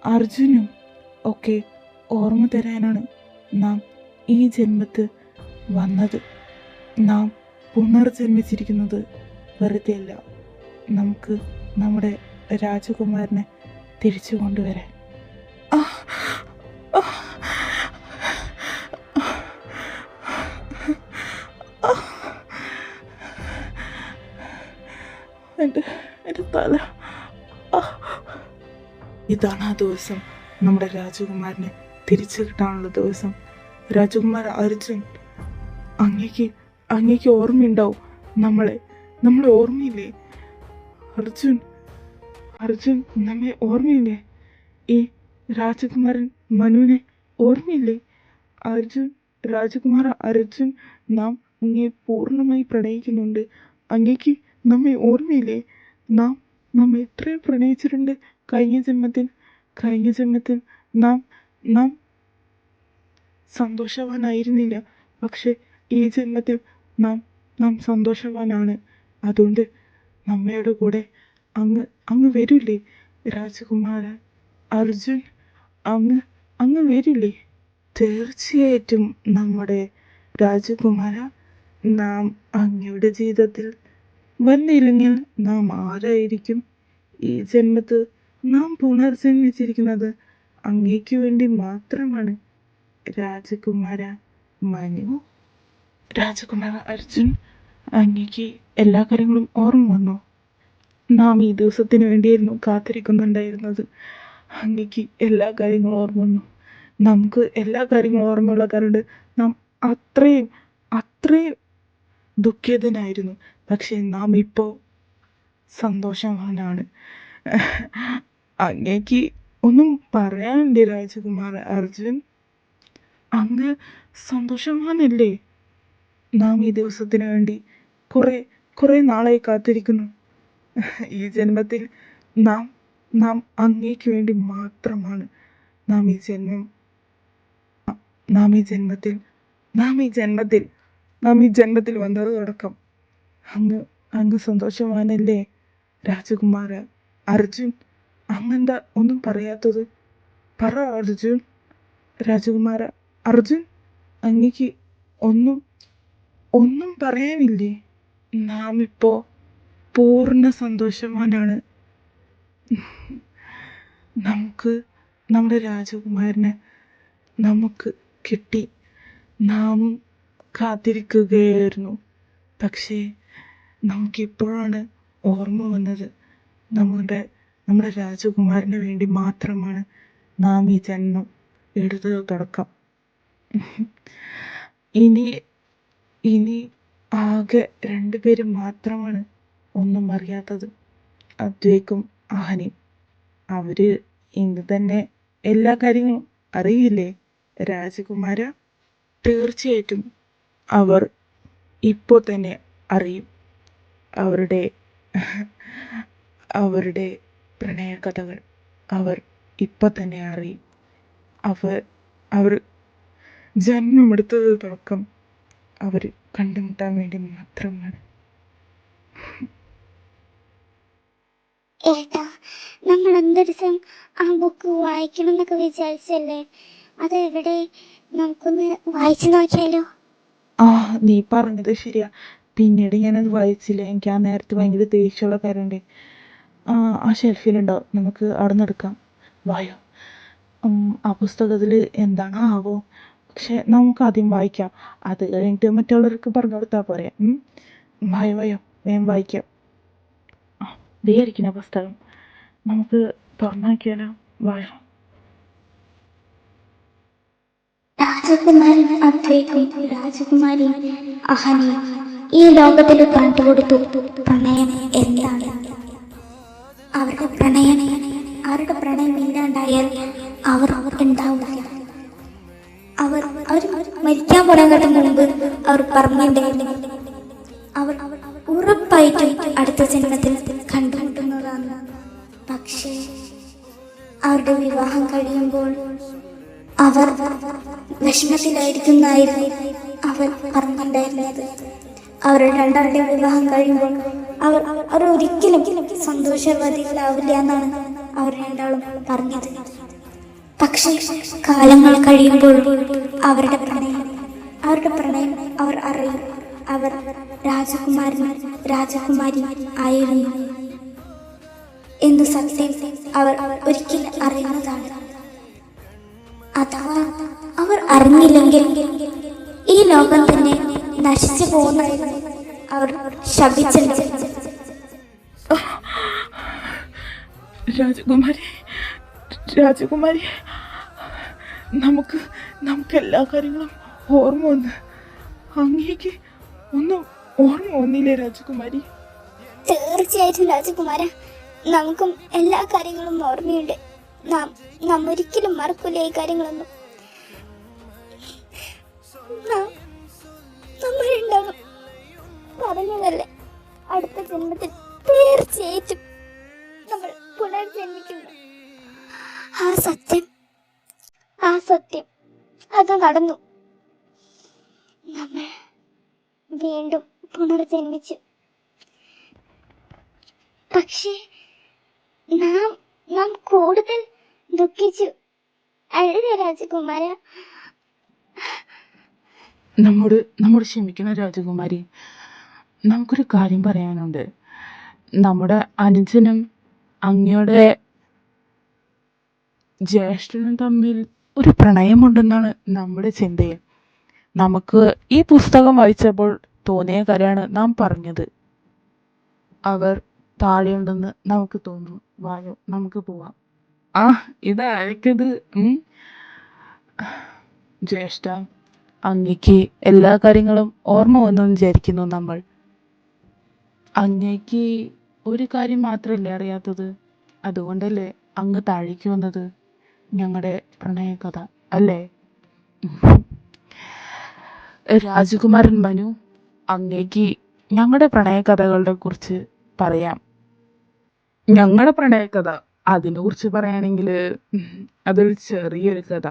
അർജുനും ഒക്കെ ഓർമ്മ തരാനാണ് നാം ഈ ജന്മത്ത് വന്നത്. നാം പുനർജന്മിച്ചിരിക്കുന്നത് വെറുതെയല്ല. നമുക്ക് നമ്മുടെ രാജകുമാരനെ തിരിച്ചു കൊണ്ടുവരാൻ. ആ, ആ, ആ. എൻ്റെ തല. ആ. ഇതാണ് ആ ദിവസം, നമ്മുടെ രാജകുമാരനെ തിരിച്ചു കിട്ടാനുള്ള ദിവസം. രാജകുമാര അർജുൻ, അങ്ങേക്ക് ഓർമ്മയുണ്ടാവും നമ്മളെ ഓർമ്മയില്ലേ? അർജുൻ നമ്മെ ഓർമ്മയില്ലേ? ഈ രാജകുമാരൻ മനുവിനെ ഓർമ്മയില്ലേ? രാജകുമാര അർജുൻ, നാം അങ്ങേ പൂർണ്ണമായി പ്രണയിക്കുന്നുണ്ട്. അങ്ങേക്ക് നമ്മെ ഓർമ്മയില്ലേ? നാം എത്രയും പ്രണയിച്ചിട്ടുണ്ട്. കഴിഞ്ഞ ജന്മത്തിൽ നാം സന്തോഷവാനായിരുന്നില്ല. പക്ഷെ ഈ ജന്മത്തിൽ നാം സന്തോഷവാനാണ്. അതുകൊണ്ട് നമ്മയുടെ കൂടെ അങ്ങ് വരില്ലേ രാജകുമാര അർജുൻ? അങ്ങ് വരില്ലേ? തീർച്ചയായിട്ടും നമ്മുടെ രാജകുമാര. നാം അങ്ങയുടെ ജീവിതത്തിൽ വന്നില്ലെങ്കിൽ നാം ആരായിരിക്കും? ഈ ജന്മത്ത് നാം പുനർജന്മിച്ചിരിക്കുന്നത് അങ്ങേക്ക് വേണ്ടി മാത്രമാണ് രാജകുമാര മനു. രാജകുമാര അർജുൻ, അങ്ങേക്ക് എല്ലാ കാര്യങ്ങളും ഓർമ്മ വന്നോ? നാം ഈ ദിവസത്തിന് വേണ്ടിയായിരുന്നു കാത്തിരിക്കുന്നുണ്ടായിരുന്നത്. അങ്ങേക്ക് എല്ലാ കാര്യങ്ങളും ഓർമ്മ വന്നു. നമുക്ക് എല്ലാ കാര്യങ്ങളും ഓർമ്മയുള്ള കാരണം നാം അത്രയും ദുഃഖിതനായിരുന്നു. പക്ഷെ നാം ഇപ്പോൾ സന്തോഷവാനാണ്. അങ്ങേക്ക് ഒന്നും പറയാനില്ലേ രാജകുമാര അർജുൻ? അങ്ങ് സന്തോഷവാനല്ലേ? നാം ഈ ദിവസത്തിന് വേണ്ടി കുറെ നാളായി കാത്തിരിക്കുന്നു. ഈ ജന്മത്തിൽ നാം അങ്ങേക്ക് വേണ്ടി മാത്രമാണ് നാം ഈ ജന്മത്തിൽ വന്നത് അടക്കം. അങ്ങ് സന്തോഷവാനല്ലേ രാജകുമാര അർജുൻ? അങ്ങെന്താ ഒന്നും പറയാത്തത്? പറ അർജുൻ. രാജകുമാര അർജുൻ, അങ്ങേക്ക് ഒന്നും പറയാനില്ലേ? നാം ഇപ്പോ പൂർണ്ണ സന്തോഷവാനാണ്. നമ്മുടെ രാജകുമാരനെ നമുക്ക് കിട്ടി. നാം കാത്തിരിക്കുകയായിരുന്നു. പക്ഷേ നമുക്കിപ്പോഴാണ് ഓർമ്മ വന്നത് നമ്മുടെ രാജകുമാരന് വേണ്ടി മാത്രമാണ് നാം ഈ ജന്മം എടുത്തത് തുടക്കം. ഇനി ആകെ 2 പേര് മാത്രമാണ് ഒന്നും അറിയാത്തത്, അദ്വൈക്കും അഹനയും. അവര് ഇന്ന് തന്നെ എല്ലാ കാര്യങ്ങളും അറിയില്ലേ രാജകുമാര? തീർച്ചയായിട്ടും അവർ ഇപ്പോൾ തന്നെ അറിയും. അവരുടെ പ്രണയകഥകൾ അവർ ഇപ്പം തന്നെ അറിയും. അവർ ജന്മമെടുത്തത് തുടക്കം അവർ കണ്ടുമുട്ടാൻ വേണ്ടി മാത്രമാണ്.
ഏട്ടാ, നമ്മൾ എന്തൊരു ആ ബുക്ക് വായിക്കണം എന്നൊക്കെ വിചാരിച്ചല്ലേ? അതെവിടെ? നമുക്കൊന്ന് വായിച്ചു നോക്കിയാലോ?
നീ പറഞ്ഞത് ശരിയാ. പിന്നീട് ഞാനത് വായിച്ചില്ല. എനിക്ക് ആ നേരത്തെ ഭയങ്കര ദേഷ്യമുള്ള കാര്യമുണ്ട്. ആ ഷെൽഫിലുണ്ടാവും, നമുക്ക് അവിടെ നിന്ന് എടുക്കാം. വായോ. ആ പുസ്തകത്തിൽ എന്താണോ ആവോ. പക്ഷെ നമുക്ക് ആദ്യം വായിക്കാം. അത് കഴിഞ്ഞിട്ട് മറ്റുള്ളവർക്ക് പറഞ്ഞു കൊടുത്താൽ പോരെ. വായോ വേഗം വായിക്കാം. ഇരിക്കുന്ന പുസ്തകം നമുക്ക് തുറന്നു നോക്കിയാലോ? വായോ.
രാജകുമാരൻ അദ്വൈക്കും രാജകുമാരി അഹനയും ഈ ലോകത്തിൽ കണ്ടുകൊടുത്തു പ്രണയം എന്താണ്. അവരുടെ പ്രണയം ഇല്ലാണ്ടായാൽ അവർ ഉണ്ടാവില്ല. അവർ മരിക്കാൻ പോരാൻ മുമ്പ് അവർ പറഞ്ഞിട്ടുണ്ടായിരുന്നു, അവർ ഉറപ്പായിട്ടും അടുത്ത ജന്മത്തിൽ കണ്ടുമുട്ടുന്നതാണ്. പക്ഷേ അവരുടെ വിവാഹം കഴിയുമ്പോൾ അവർ വിഷമത്തിലായിരിക്കുന്നതായിരുന്നു അവർ പറഞ്ഞിട്ടുണ്ടായിരുന്നത്. അവരുടെ രണ്ടാളുടെ വിവാഹം കഴിയുമ്പോൾ അവർ ഒരിക്കലും സന്തോഷവതികളാവില്ല എന്നാണ് അവർ രണ്ടാളും പറഞ്ഞത്. പക്ഷേ കാലങ്ങൾ കഴിയുമ്പോൾ അവരുടെ പ്രണയം അവർ അറിയും. അവർ രാജകുമാരനും രാജകുമാരി ആയിരുന്നു എന്നു സത്യം അവർ ഒരിക്കൽ അറിയുന്നതാണ്. അഥവാ അവർ അറിഞ്ഞില്ലെങ്കിൽ ഈ ലോകം തന്നെ നശിച്ചു പോകുന്നതായിരുന്നു അവർ ശപിച്ചല്ലോ.
രാജകുമാരി രാജകുമാരി നമുക്ക് എല്ലാ കാര്യങ്ങളും ഓർമ്മ വന്ന് അങ്ങേക്ക് ഒന്നും ഓർമ്മ വന്നില്ലേ രാജകുമാരി?
തീർച്ചയായിട്ടും രാജകുമാര, നമുക്കും എല്ലാ കാര്യങ്ങളും ഓർമ്മയുണ്ട്. നാം ഒരിക്കലും മറക്കൂല ഈ കാര്യങ്ങളൊന്നും. നമ്മളുണ്ടാകും പറഞ്ഞതല്ലേ, അടുത്ത ജന്മത്തിൽ തീർച്ചയായിട്ടും നമ്മൾ പുനർജന്മിക്കുന്നു. ആ സത്യം അത് നടന്നു. നമ്മൾ വീണ്ടും പുനർജന്മിച്ചു. പക്ഷേ നാം കൂടുതൽ ദുഃഖിച്ചു അല്ലേ രാജകുമാര?
നമ്മോട് ക്ഷമിക്കണം രാജകുമാരി. നമുക്കൊരു കാര്യം പറയാനുണ്ട്. നമ്മുടെ അനുജനും അങ്ങയുടെ ജ്യേഷ്ഠനും തമ്മിൽ ഒരു പ്രണയമുണ്ടെന്നാണ് നമ്മുടെ ചിന്തയിൽ. നമുക്ക് ഈ പുസ്തകം വായിച്ചപ്പോൾ തോന്നിയ കാര്യമാണ് നാം പറഞ്ഞത്. അവർ താഴെയുണ്ടെന്ന് നമുക്ക് തോന്നുന്നു. വായോ, നമുക്ക് പോവാം. ഇതായിരിക്കത്. ജ്യേഷ്ഠ, അങ്ങയ്ക്ക് എല്ലാ കാര്യങ്ങളും ഓർമ്മ വന്നെന്ന് വിചാരിക്കുന്നു നമ്മൾ. അങ്ങയ്ക്ക് ഒരു കാര്യം മാത്രമല്ലേ അറിയാത്തത്? അതുകൊണ്ടല്ലേ അങ്ങ് താഴേക്ക് വന്നത്? ഞങ്ങളുടെ പ്രണയകഥ അല്ലേ? രാജകുമാരൻ മനു, അങ്ങേക്ക് ഞങ്ങളുടെ പ്രണയകഥകളെ കുറിച്ച് പറയാം. ഞങ്ങളുടെ പ്രണയകഥ അതിനെ കുറിച്ച് പറയുകയാണെങ്കിൽ അതൊരു ചെറിയൊരു കഥ.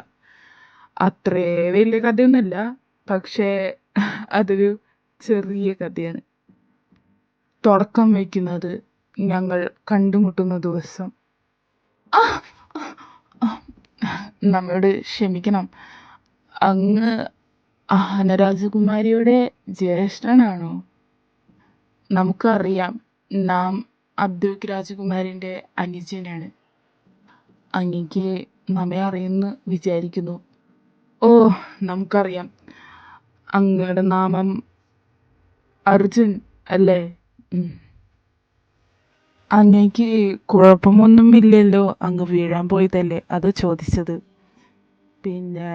അത്രേ വലിയ കഥയൊന്നുമല്ല, പക്ഷേ അതൊരു ചെറിയ കഥയാണ്. തുടക്കം വയ്ക്കുന്നത് ഞങ്ങൾ കണ്ടുമുട്ടുന്ന ദിവസം. നമ്മളോട് ക്ഷമിക്കണം. അങ്ങ് ആന രാജകുമാരിയുടെ ജ്യേഷ്ഠനാണോ? നമുക്കറിയാം, നാം അബ്ദുൽ രാജകുമാരിൻ്റെ അനുജനാണ്. അങ്ങക്ക് നമ്മെ അറിയുന്നു വിചാരിക്കുന്നു. നമുക്കറിയാം. അങ്ങയുടെ നാമം അർജുൻ അല്ലേ? അങ്ങക്ക് കുഴപ്പമൊന്നുമില്ലല്ലോ? അങ്ങ് വീഴാൻ പോയതല്ലേ അത് ചോദിച്ചത്. പിന്നെ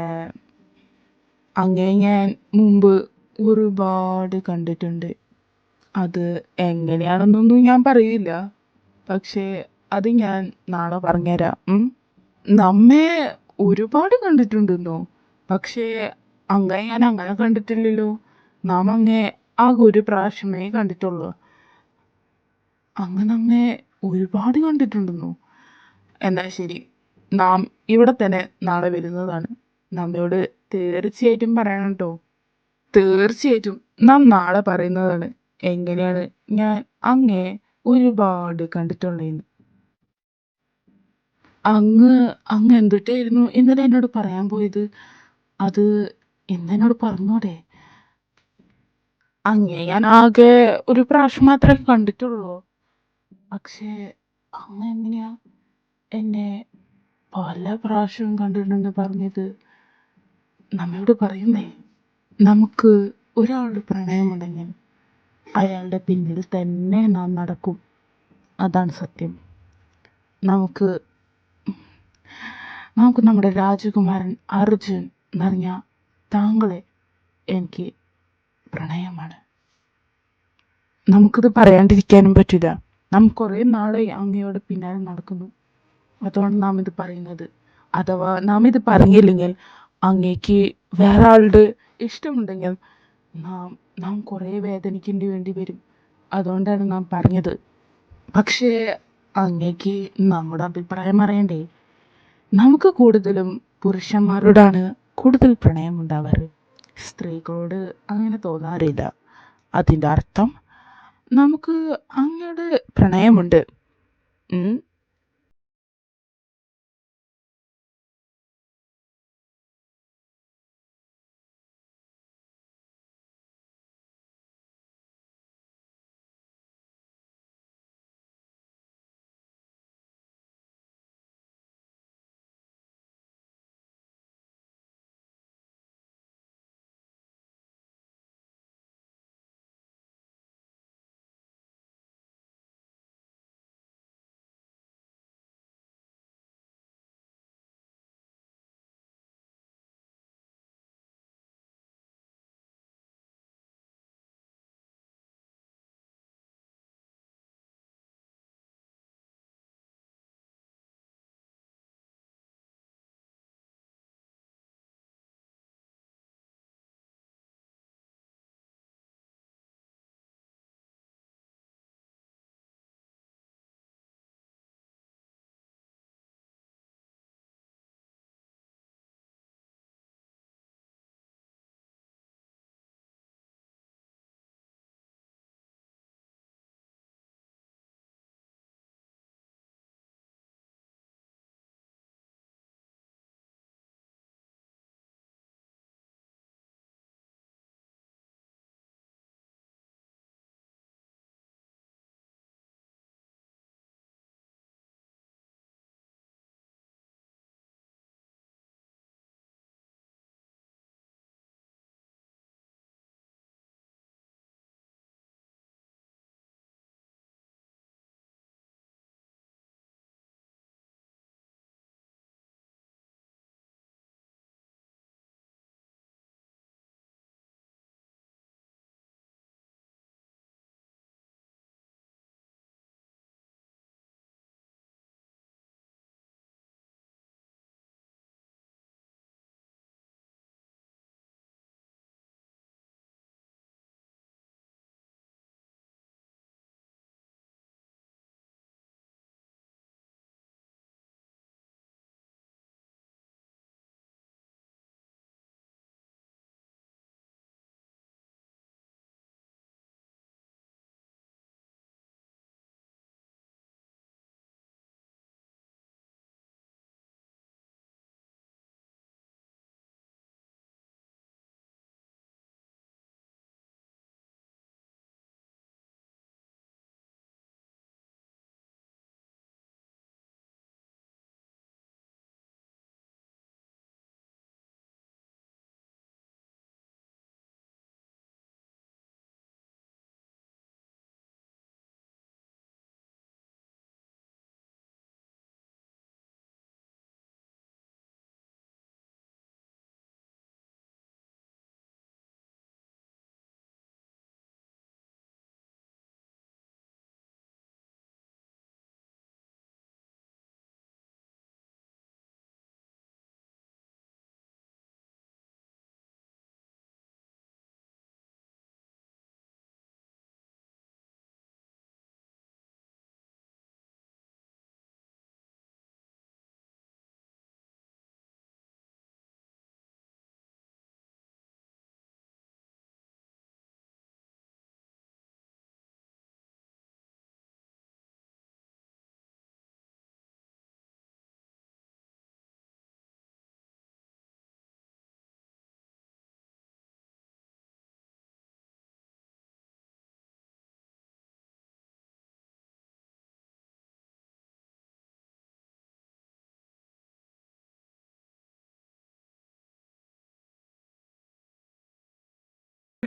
അങ്ങേ ഞാൻ മുമ്പ് ഒരുപാട് കണ്ടിട്ടുണ്ട്. അത് എങ്ങനെയാണെന്നൊന്നും ഞാൻ പറയില്ല, പക്ഷേ അത് ഞാൻ നാളെ പറഞ്ഞുതരാം. നമ്മെ ഒരുപാട് കണ്ടിട്ടുണ്ടെന്നോ? പക്ഷേ അങ്ങേ ഞാൻ അങ്ങനെ കണ്ടിട്ടില്ലല്ലോ. നാം അങ്ങേ ആകെ ഒരു പ്രാവശ്യമേ കണ്ടിട്ടുള്ളൂ. അങ്ങ് നമ്മെ ഒരുപാട് കണ്ടിട്ടുണ്ടെന്നോ? എന്നാൽ ശരി, നാം ഇവിടെ തന്നെ നാളെ വരുന്നതാണ്. നമ്മയോട് തീർച്ചയായിട്ടും പറയണം കേട്ടോ. തീർച്ചയായിട്ടും നാം നാളെ പറയുന്നതാണ് എങ്ങനെയാണ് ഞാൻ അങ്ങേ ഒരുപാട് കണ്ടിട്ടുള്ളതെന്ന്. അങ്ങ് എന്തിട്ടായിരുന്നു ഇന്നലെ എന്നോട് പറയാൻ പോയത്? അത് ഇന്നെന്നോട് പറഞ്ഞൂടെ? അങ്ങേ ഞാൻ ആകെ ഒരു പ്രാവശ്യം മാത്രമേ കണ്ടിട്ടുള്ളൂ. പക്ഷേ അങ്ങ് എങ്ങനെയാ എന്നെ പല പ്രാവശ്യവും കണ്ടിട്ടുണ്ടെന്ന് പറഞ്ഞത്? നമ്മളോട് പറയുന്നേ. നമുക്ക് ഒരാളുടെ പ്രണയമുണ്ടെങ്കിൽ അയാളുടെ പിന്നിൽ തന്നെ നാം നടക്കും. അതാണ് സത്യം. നമുക്ക് നമ്മുടെ രാജകുമാരൻ അർജുൻ എന്നറിഞ്ഞ താങ്കളെ എനിക്ക് പ്രണയമാണ്. നമുക്കിത് പറയാണ്ടിരിക്കാനും പറ്റില്ല. നാം കുറേ നാളെ അങ്ങയോട് പിന്നാലെ നടക്കുന്നു. അതുകൊണ്ട് നാം ഇത് പറയുന്നത്. അഥവാ നാം ഇത് പറഞ്ഞില്ലെങ്കിൽ അങ്ങേക്ക് വേറെ ആളുടെ ഇഷ്ടമുണ്ടെങ്കിൽ നാം കുറേ വേണ്ടി വരും. അതുകൊണ്ടാണ് നാം പറഞ്ഞത്. പക്ഷേ അങ്ങേക്ക് നമ്മുടെ അഭിപ്രായം അറിയണ്ടേ? നമുക്ക് കൂടുതലും പുരുഷന്മാരോടാണ് കൂടുതൽ പ്രണയം ഉണ്ടാവാറ്. സ്ത്രീകളോട് അങ്ങനെ തോന്നാറില്ല. അതിൻ്റെ അർത്ഥം നമുക്ക് അങ്ങയുടെ പ്രണയമുണ്ട്.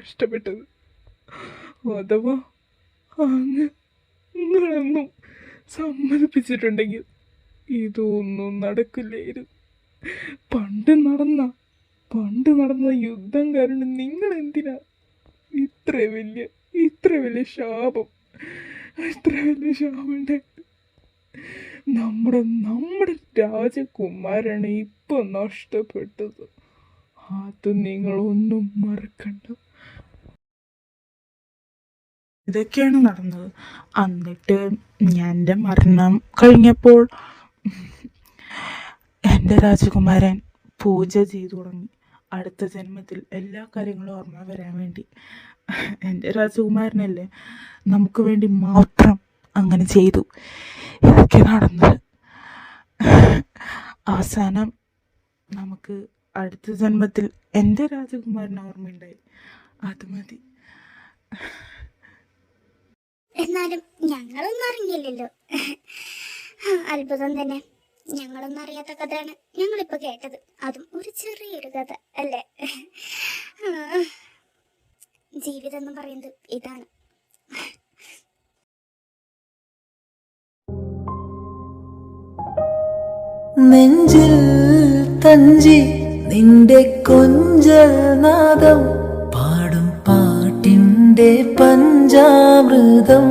നഷ്ടപ്പെട്ടത്. അഥവാ അങ്ങ് നിങ്ങളൊന്നും സമ്മതിപ്പിച്ചിട്ടുണ്ടെങ്കിൽ ഇതൊന്നും നടക്കില്ലായിരുന്നു. പണ്ട് നടന്ന യുദ്ധം കാരണം നിങ്ങൾ എന്തിനാ ഇത്ര വലിയ ശാപം ഉണ്ടായിട്ട്? നമ്മുടെ രാജകുമാരനെ ഇപ്പൊ നഷ്ടപ്പെട്ടത്. അത് നിങ്ങളൊന്നും മറക്കണ്ട. ഇതൊക്കെയാണ് നടന്നത്. എന്നിട്ട് എൻ്റെ മരണം കഴിഞ്ഞപ്പോൾ എൻ്റെ രാജകുമാരൻ പൂജ ചെയ്തു തുടങ്ങി. അടുത്ത ജന്മത്തിൽ എല്ലാ കാര്യങ്ങളും ഓർമ്മ വരാൻ വേണ്ടി. എൻ്റെ രാജകുമാരനല്ലേ, നമുക്ക് വേണ്ടി മാത്രം അങ്ങനെ ചെയ്തു. ഇതൊക്കെ നടന്നത്. അവസാനം നമുക്ക് അടുത്ത ജന്മത്തിൽ എൻ്റെ രാജകുമാരൻ ഓർമ്മയുണ്ടായി. അത് മതി.
എന്നാലും ഞങ്ങളൊന്നും അറിഞ്ഞില്ലല്ലോ. അത്ഭുതം തന്നെ. ഞങ്ങളൊന്നും അറിയാത്ത കഥയാണ് ഞങ്ങളിപ്പോ കേട്ടത്. അതും ഒരു ചെറിയൊരു കഥ അല്ലേ? ജീവിതം എന്ന് പറയുന്നത് ഇതാണ്.
നെഞ്ചിൽ തഞ്ചി നിന്റെ കൊഞ്ചൽ നാദം പാടും പാട്ടിൻ്റെ പഞ്ചാമൃതം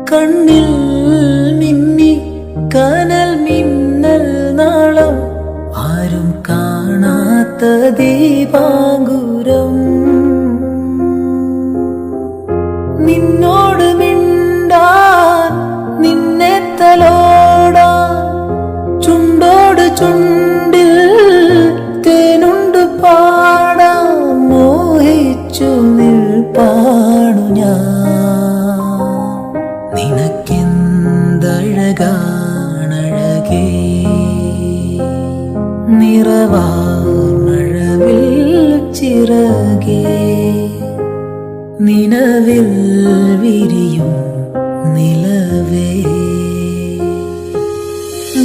കണ്ണിൽ മിന്നി കനൽ മിന്നൽ നാളം ആരും കാണാത്ത ദീപാങ്കുരം നിന്നോട് മിണ്ടാൻ നിന്നെ തലോടാൻ ചുണ്ടോട് ചുണ്ടിൽ തേനുണ്ട് പാടാൻ മോഹിച്ചു നിൽപ്പാണു ഞാൻ നിനക്കെന്തഴകാണഴകേ നിറവാർമഴവിൽ ചിറകേ നിലവിൽ വിരിയും നിലവേ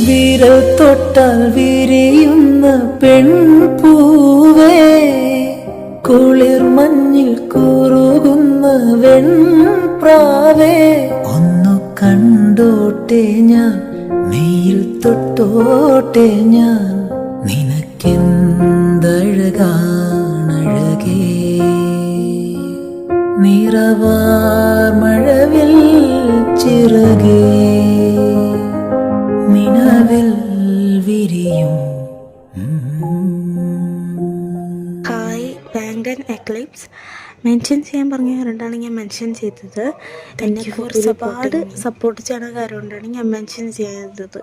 വിരൽ തൊട്ടാൽ വിരിയുന്ന പെൺപൂവേ കുളിർ മഞ്ഞിൽ കുറുകുന്ന വെൺപ്രാവേ ഒന്നു കണ്ടോട്ടെ ഞാൻ മെയിൽ തൊട്ടോട്ടെ ഞാൻ നിനക്കെന്തഴകാണഴകേ നിറവാർമഴവിൽ ചിറകേ നിലവിൽ വിരിയും.
Hi bank and Eclipse mention ചെയ്യാൻ പറഞ്ഞവരുണ്ടാണ് ഞാൻ മെൻഷൻ ചെയ്തത്. എന്നെ ഒരുപാട് സപ്പോർട്ട് ചെയ്യണ കാര്യം കൊണ്ടാണ് ഞാൻ മെൻഷൻ ചെയ്തത്.